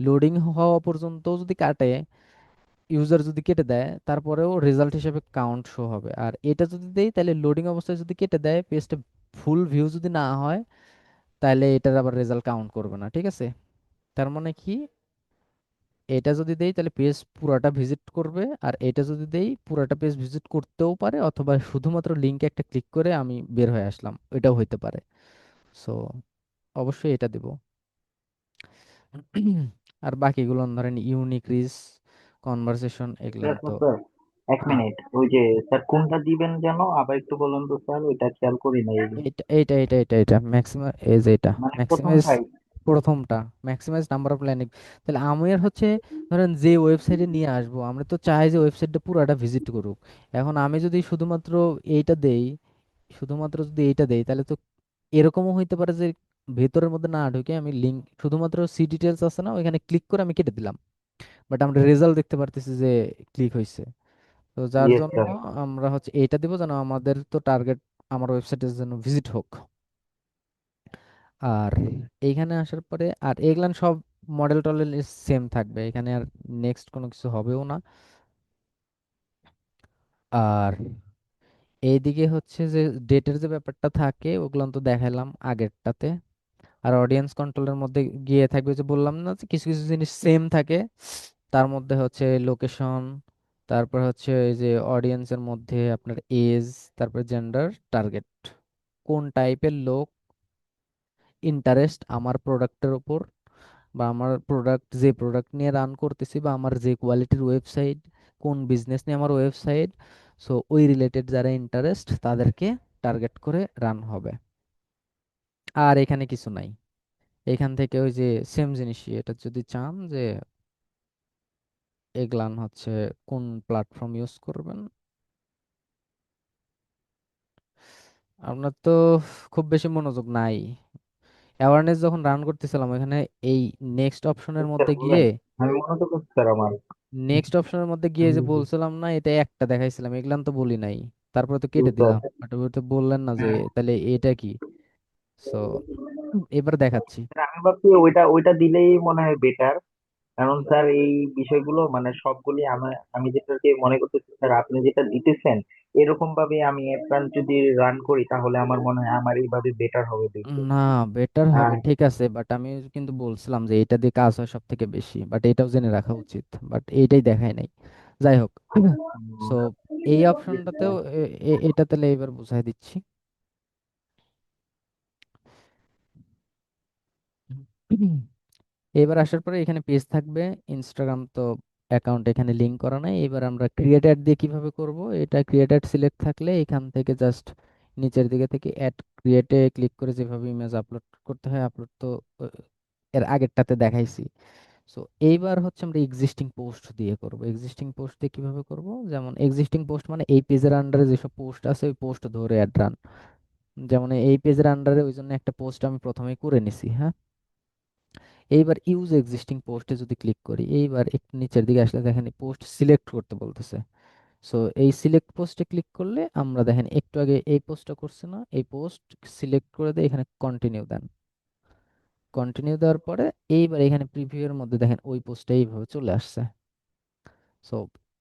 লোডিং হওয়া পর্যন্ত যদি কাটে, ইউজার যদি কেটে দেয় তারপরেও রেজাল্ট হিসেবে কাউন্ট শো হবে। আর এটা যদি দেই তাহলে লোডিং অবস্থায় যদি কেটে দেয়, পেজটা ফুল ভিউ যদি না হয়, তাহলে এটার আবার রেজাল্ট কাউন্ট করবে না। ঠিক আছে, তার মানে কি, এটা যদি দেই তাহলে পেজ পুরাটা ভিজিট করবে, আর এটা যদি দেই পুরাটা পেজ ভিজিট করতেও পারে, অথবা শুধুমাত্র লিঙ্কে একটা ক্লিক করে আমি বের হয়ে আসলাম, এটাও হইতে পারে। সো অবশ্যই এটা দেব। আর বাকিগুলো ধরেন ইউনিক রিচ, কনভারসেশন, এগুলান আচ্ছা তো। স্যার, এক হ্যাঁ, মিনিট, ওই যে স্যার কোনটা দিবেন যেন আবার একটু বলুন তো স্যার, ওইটা খেয়াল করি না এই যে। এটা ম্যাক্সিমাম, এই যে এটা মানে ম্যাক্সিমাইজ, প্রথমটাই। প্রথমটা ম্যাক্সিমাইজ নাম্বার অফ ল্যান্ডিং। তাহলে আমি আর হচ্ছে ধরেন যে ওয়েবসাইটে নিয়ে আসবো, আমরা তো চাই যে ওয়েবসাইটটা পুরোটা ভিজিট করুক। এখন আমি যদি শুধুমাত্র এইটা দেই, শুধুমাত্র যদি এইটা দেই তাহলে তো এরকমও হইতে পারে যে ভেতরের মধ্যে না ঢুকে আমি লিঙ্ক শুধুমাত্র সি ডিটেলস আছে না ওইখানে ক্লিক করে আমি কেটে দিলাম, বাট আমরা রেজাল্ট দেখতে পারতেছি যে ক্লিক হয়েছে। তো যার ইয়েস জন্য স্যার। আমরা হচ্ছে এইটা দিব যেন আমাদের তো টার্গেট আমার ওয়েবসাইটের জন্য ভিজিট হোক। আর এইখানে আসার পরে আর এগুলান সব মডেল টডেল সেম থাকবে, এখানে আর নেক্সট কোনো কিছু হবেও না। আর এইদিকে হচ্ছে যে ডেটের যে ব্যাপারটা থাকে ওগুলো তো দেখালাম আগেরটাতে। আর অডিয়েন্স কন্ট্রোলের মধ্যে গিয়ে থাকবে, যে বললাম না যে কিছু কিছু জিনিস সেম থাকে, তার মধ্যে হচ্ছে লোকেশন, তারপর হচ্ছে এই যে অডিয়েন্সের মধ্যে আপনার এজ, তারপর জেন্ডার, টার্গেট, কোন টাইপের লোক ইন্টারেস্ট আমার প্রোডাক্টের উপর, বা আমার প্রোডাক্ট যে প্রোডাক্ট নিয়ে রান করতেছি, বা আমার যে কোয়ালিটির ওয়েবসাইট, কোন বিজনেস নিয়ে আমার ওয়েবসাইট, সো ওই রিলেটেড যারা ইন্টারেস্ট তাদেরকে টার্গেট করে রান হবে। আর এখানে কিছু নাই, এখান থেকে ওই যে সেম জিনিসই, এটা যদি চান যে এগুলান হচ্ছে কোন প্ল্যাটফর্ম ইউজ করবেন, আপনার তো খুব বেশি মনোযোগ নাই। অ্যাওয়ারনেস যখন রান করতেছিলাম এখানে এই নেক্সট অপশনের স্যার মধ্যে বলেন, গিয়ে, আমি মনে তো স্যার আমার। নেক্সট অপশনের মধ্যে গিয়ে যে বলছিলাম না এটা একটা দেখাইছিলাম, এগুলান তো বলি নাই, তারপরে তো জি কেটে স্যার। দিলাম, বাট ওই তো বললেন না যে হ্যাঁ। তাহলে এটা কি। সো এবার দেখাচ্ছি। স্যার, আমি ভাবছি ওইটা ওইটা দিলেই মনে হয় বেটার। কারণ স্যার এই বিষয়গুলো মানে সবগুলি আমি আমি যেটাকে মনে করতেছি স্যার, আপনি যেটা দিতেছেন এরকম ভাবে আমি অ্যাপ্লান যদি রান করি তাহলে আমার মনে হয় আমার এইভাবে বেটার হবে দেখতে। না, বেটার হবে আর ঠিক আছে, বাট আমি কিন্তু বলছিলাম যে এটা দিয়ে কাজ হয় সব থেকে বেশি, বাট এটাও জেনে রাখা উচিত, বাট এইটাই দেখায় নাই। যাই হোক, সো এই অপশনটাতেও এটা তাহলে এবার বুঝাই দিচ্ছি। এবার আসার পরে এখানে পেজ থাকবে। ইনস্টাগ্রাম তো অ্যাকাউন্ট এখানে লিংক করা নাই। এবার আমরা ক্রিয়েট অ্যাড দিয়ে কিভাবে করব, এটা ক্রিয়েট অ্যাড সিলেক্ট থাকলে এখান থেকে জাস্ট নিচের দিকে থেকে অ্যাড ক্রিয়েটে ক্লিক করে যেভাবে ইমেজ আপলোড করতে হয়, আপলোড তো আহ, এর আগেরটাতে দেখাইছি। সো এইবার হচ্ছে আমরা এক্সিস্টিং পোস্ট দিয়ে করব। এক্সিস্টিং পোস্ট দিয়ে কিভাবে করব, যেমন এক্সিস্টিং পোস্ট মানে এই পেজের আন্ডারে যেসব পোস্ট আছে ওই পোস্ট ধরে অ্যাড রান। যেমন এই পেজের আন্ডারে ওই জন্য একটা পোস্ট আমি প্রথমেই করে নিছি, হ্যাঁ। এইবার ইউজ এক্সিস্টিং পোস্টে যদি ক্লিক করি, এইবার একটু নিচের দিকে আসলে দেখেন পোস্ট সিলেক্ট করতে বলতেছে। সো এই সিলেক্ট পোস্টে ক্লিক করলে আমরা দেখেন একটু আগে এই পোস্টটা করছে না, এই পোস্ট সিলেক্ট করে দিয়ে এখানে কন্টিনিউ দেন। কন্টিনিউ দেওয়ার পরে এইবার এখানে প্রিভিউ এর মধ্যে দেখেন ওই পোস্টটা এইভাবে চলে আসছে। সো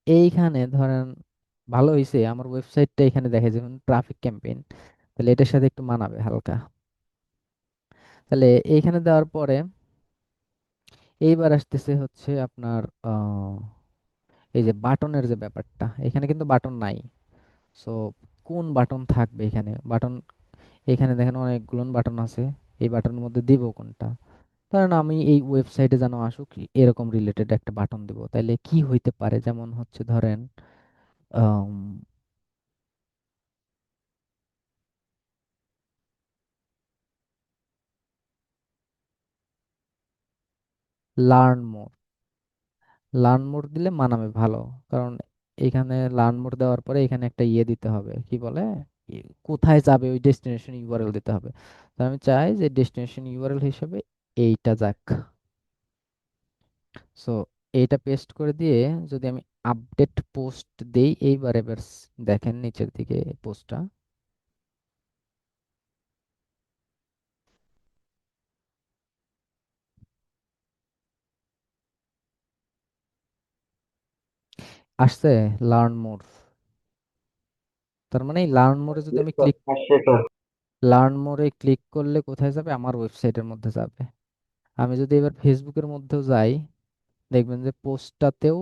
এইখানে ধরেন ভালো হয়েছে আমার ওয়েবসাইটটা এখানে দেখে যেমন ট্রাফিক ক্যাম্পেইন, তাহলে এটার সাথে একটু মানাবে হালকা। তাহলে এইখানে দেওয়ার পরে এইবার আসতেছে হচ্ছে আপনার এই যে বাটনের যে ব্যাপারটা, এখানে কিন্তু বাটন নাই। সো কোন বাটন থাকবে এখানে, বাটন এখানে দেখেন অনেকগুলো বাটন আছে। এই বাটনের মধ্যে দিব কোনটা? ধরেন আমি এই ওয়েবসাইটে যেন আসুক এরকম রিলেটেড একটা বাটন দিব, তাইলে কি হইতে পারে, যেমন হচ্ছে ধরেন লার্ন মোর। লার্ন মোর দিলে মানাবে ভালো, কারণ এখানে লার্ন মোর দেওয়ার পরে এখানে একটা ইয়ে দিতে হবে, কি বলে, কোথায় যাবে ওই ডেস্টিনেশন ইউআরএল দিতে হবে। তো আমি চাই যে ডেস্টিনেশন ইউআরএল হিসেবে এইটা যাক। সো এইটা পেস্ট করে দিয়ে যদি আমি আপডেট পোস্ট দেই, এইবার এবার দেখেন নিচের দিকে পোস্টটা আসছে, লার্ন মোর। তার মানে এই লার্ন মোরে যদি আমি ক্লিক, আসছে স্যার। লার্ন মোরে ক্লিক করলে কোথায় যাবে, আমার ওয়েবসাইটের মধ্যে যাবে। আমি যদি এবার ফেসবুকের মধ্যেও যাই, দেখবেন যে পোস্টটাতেও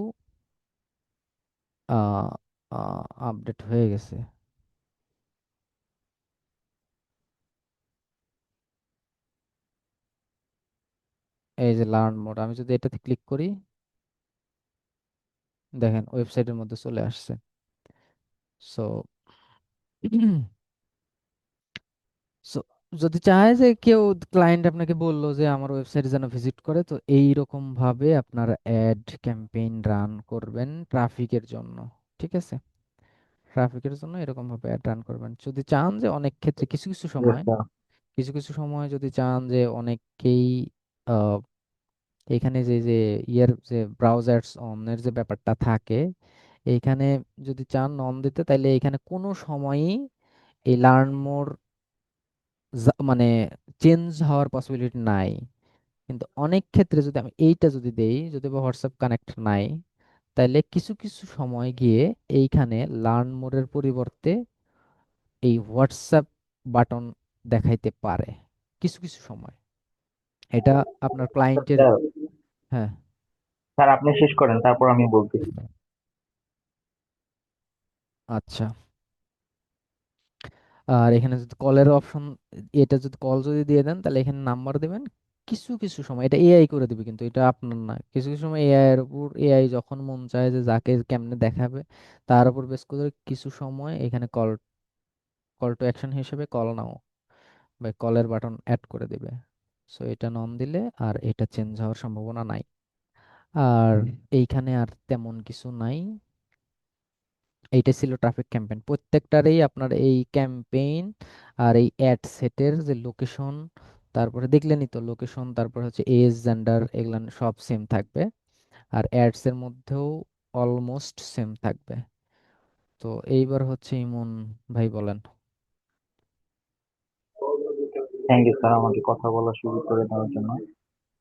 আপডেট হয়ে গেছে। এই যে লার্ন মোড, আমি যদি এটাতে ক্লিক করি দেখেন ওয়েবসাইটের মধ্যে চলে আসছে। সো সো যদি চায় যে কেউ, ক্লায়েন্ট আপনাকে বললো যে আমার ওয়েবসাইটে যেন ভিজিট করে, তো এই রকম ভাবে আপনার অ্যাড ক্যাম্পেইন রান করবেন ট্রাফিকের জন্য। ঠিক আছে, ট্রাফিকের জন্য এরকম ভাবে অ্যাড রান করবেন। যদি চান যে অনেক ক্ষেত্রে কিছু কিছু সময়, কিছু কিছু সময় যদি চান যে অনেককেই আহ, এখানে যে যে ইয়ের যে ব্রাউজার্স অনের যে ব্যাপারটা থাকে, এইখানে যদি চান অন দিতে, তাইলে এখানে কোনো সময়ই এই লার্ন মোর মানে চেঞ্জ হওয়ার পসিবিলিটি নাই। কিন্তু অনেক ক্ষেত্রে যদি আমি এইটা যদি দেই, যদি বা হোয়াটসঅ্যাপ কানেক্ট নাই, তাইলে কিছু কিছু সময় গিয়ে এইখানে লার্ন মোরের পরিবর্তে এই হোয়াটসঅ্যাপ বাটন দেখাইতে পারে কিছু কিছু সময়। এটা আপনার ক্লায়েন্টের, আচ্ছা হ্যাঁ। স্যার, আপনি শেষ করেন, তারপর আমি বলতেছি। আচ্ছা, আর এখানে যদি কলের অপশন, এটা যদি কল যদি দিয়ে দেন তাহলে এখানে নাম্বার দেবেন। কিছু কিছু সময় এটা এআই করে দিবে, কিন্তু এটা আপনার না। কিছু কিছু সময় এআই এর উপর, এআই যখন মন চায় যে যাকে কেমনে দেখাবে তার উপর বেস করে কিছু সময় এখানে কল, কল টু অ্যাকশন হিসেবে কল নাও বা কলের বাটন অ্যাড করে দিবে। সো এটা নন দিলে আর এটা চেঞ্জ হওয়ার সম্ভাবনা নাই। আর এইখানে আর তেমন কিছু নাই। এইটা ছিল ট্রাফিক ক্যাম্পেইন, প্রত্যেকটারই আপনার এই ক্যাম্পেইন আর এই অ্যাড সেটের যে লোকেশন, তারপরে দেখলেনই তো লোকেশন, তারপর হচ্ছে এজ, জেন্ডার, এগুলা সব সেম থাকবে। আর অ্যাডস এর মধ্যেও অলমোস্ট সেম থাকবে। তো এইবার হচ্ছে ইমন ভাই বলেন। থ্যাংক ইউ স্যার আমাকে কথা বলার সুযোগ করে দেওয়ার জন্য।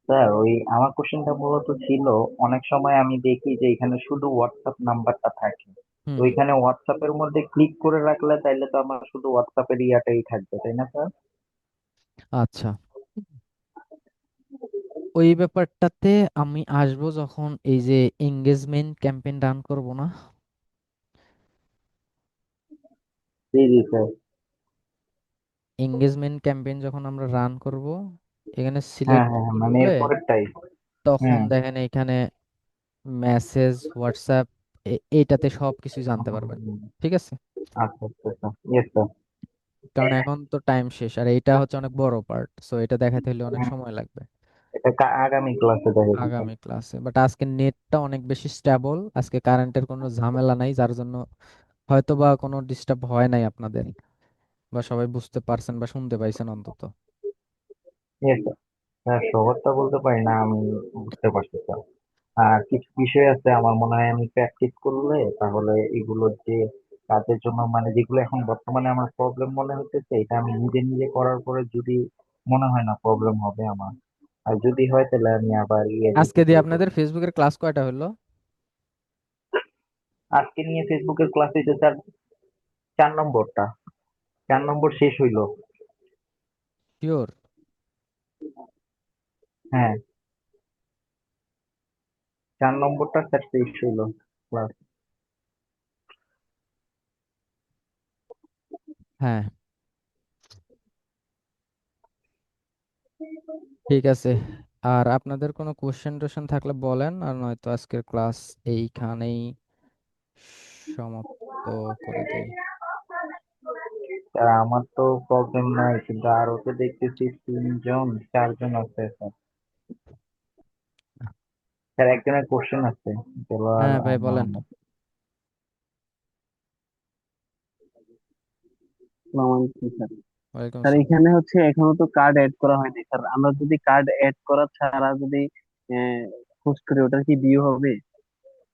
স্যার ওই আমার কোশ্চেনটা মূলত ছিল, অনেক সময় আমি দেখি যে এখানে শুধু হোয়াটসঅ্যাপ নাম্বারটা থাকে। তো হুম। এখানে হোয়াটসঅ্যাপের মধ্যে ক্লিক করে রাখলে তাইলে তো আমার শুধু হোয়াটসঅ্যাপের ইয়াটাই থাকবে, তাই না স্যার? আচ্ছা, ওই ব্যাপারটাতে আমি আসবো যখন এই যে এঙ্গেজমেন্ট ক্যাম্পেইন রান করব না। জি জি স্যার। এঙ্গেজমেন্ট ক্যাম্পেইন যখন আমরা রান করব, এখানে হ্যাঁ সিলেক্ট হ্যাঁ হ্যাঁ, মানে করলে এর পরেরটাই। তখন হুম। দেখেন এখানে মেসেজ, হোয়াটসঅ্যাপ, এইটাতে সব কিছু জানতে পারবেন। হুম, ঠিক আছে, আচ্ছা আচ্ছা আচ্ছা, ইয়েস স্যার। কারণ এখন তো টাইম শেষ আর এইটা হচ্ছে অনেক বড় পার্ট, সো এটা দেখাতে হলে অনেক সময় লাগবে এটা আগামী ক্লাসে দেখা দিতে। আগামী ক্লাসে। বাট আজকে নেটটা অনেক বেশি স্টেবল, আজকে কারেন্টের কোনো ঝামেলা নাই, যার জন্য হয়তো বা কোনো ডিস্টার্ব হয় নাই আপনাদের, বা সবাই বুঝতে পারছেন বা শুনতে পাইছেন অন্তত। Yes sir. হ্যাঁ, শহরটা বলতে পারি না, আমি বুঝতে পারছি স্যার। আর কিছু বিষয় আছে আমার মনে হয় আমি প্র্যাকটিস করলে তাহলে এগুলো যে কাজের জন্য মানে যেগুলো এখন বর্তমানে আমার প্রবলেম মনে হচ্ছে, এটা আমি নিজে নিজে করার পরে যদি মনে হয় না প্রবলেম হবে আমার, আর যদি হয় তাহলে আমি আবার ইয়ে দিতে আজকে দিয়ে শুরু আপনাদের করবো। ফেসবুকের ক্লাস কয়টা হলো? আজকে নিয়ে ফেসবুকের ক্লাস হইতে স্যার 4 নম্বরটা, 4 নম্বর শেষ হইলো। শিওর? হ্যাঁ, 4 নম্বরটা স্যার শেষ হইলো ক্লাস। হ্যাঁ, ঠিক আছে। আর আপনাদের কোনো কোশ্চেন টোশ্চেন থাকলে বলেন, আর নয়তো আজকের ক্লাস এইখানেই সমাপ্ত করে দেই। স্যার আমার তো প্রবলেম নাই, কিন্তু আরো তো দেখতেছি 3 জন 4 জন আছে স্যার। স্যার একজনের কোশ্চেন আছে, দেলোয়ার হ্যাঁ ভাই বলেন। মোহাম্মদ। আসসালামু আলাইকুম স্যার। ওয়ালাইকুম স্যার আসসালাম। এখানে হচ্ছে এখনো তো কার্ড এড করা হয়নি স্যার, আমরা যদি কার্ড এড করা ছাড়া যদি পোস্ট করি ওটার কি ডিউ হবে?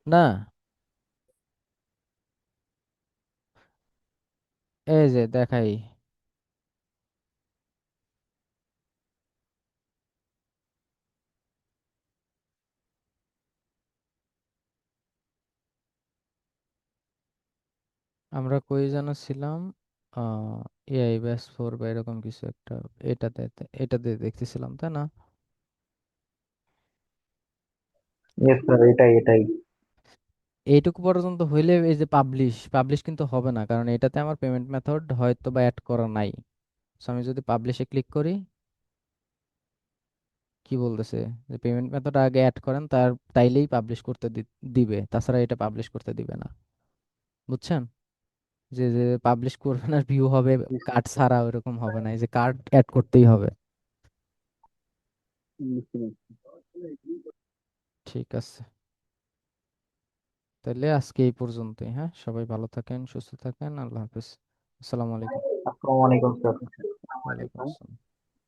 না, এই যে দেখাই, আমরা কই যেন ছিলাম, এআই ব্যাস 4 বা এরকম কিছু একটা, এটাতে এটাতে দেখতেছিলাম, তাই না? ইয়েস স্যার, এটাই এটাই। এইটুকু পর্যন্ত হইলে এই যে পাবলিশ পাবলিশ কিন্তু হবে না, কারণ এটাতে আমার পেমেন্ট মেথড হয়তো বা অ্যাড করা নাই। So আমি যদি পাবলিশে ক্লিক করি, কি বলতেছে যে পেমেন্ট মেথড আগে অ্যাড করেন, তাইলেই পাবলিশ করতে দিবে, তাছাড়া এটা পাবলিশ করতে দিবে না। বুঝছেন? যে যে পাবলিশ করবেন আর ভিউ হবে, কার্ড ছাড়া ওইরকম হবে না, এই যে কার্ড অ্যাড করতেই হবে। বুঝতে পারছি। ঠিক আছে, তাহলে আজকে এই পর্যন্তই। হ্যাঁ, সবাই ভালো থাকেন, সুস্থ থাকেন, আল্লাহ হাফেজ, আসসালামু আলাইকুম। আসসালামু আলাইকুম স্যার। ওয়ালাইকুম আসসালাম।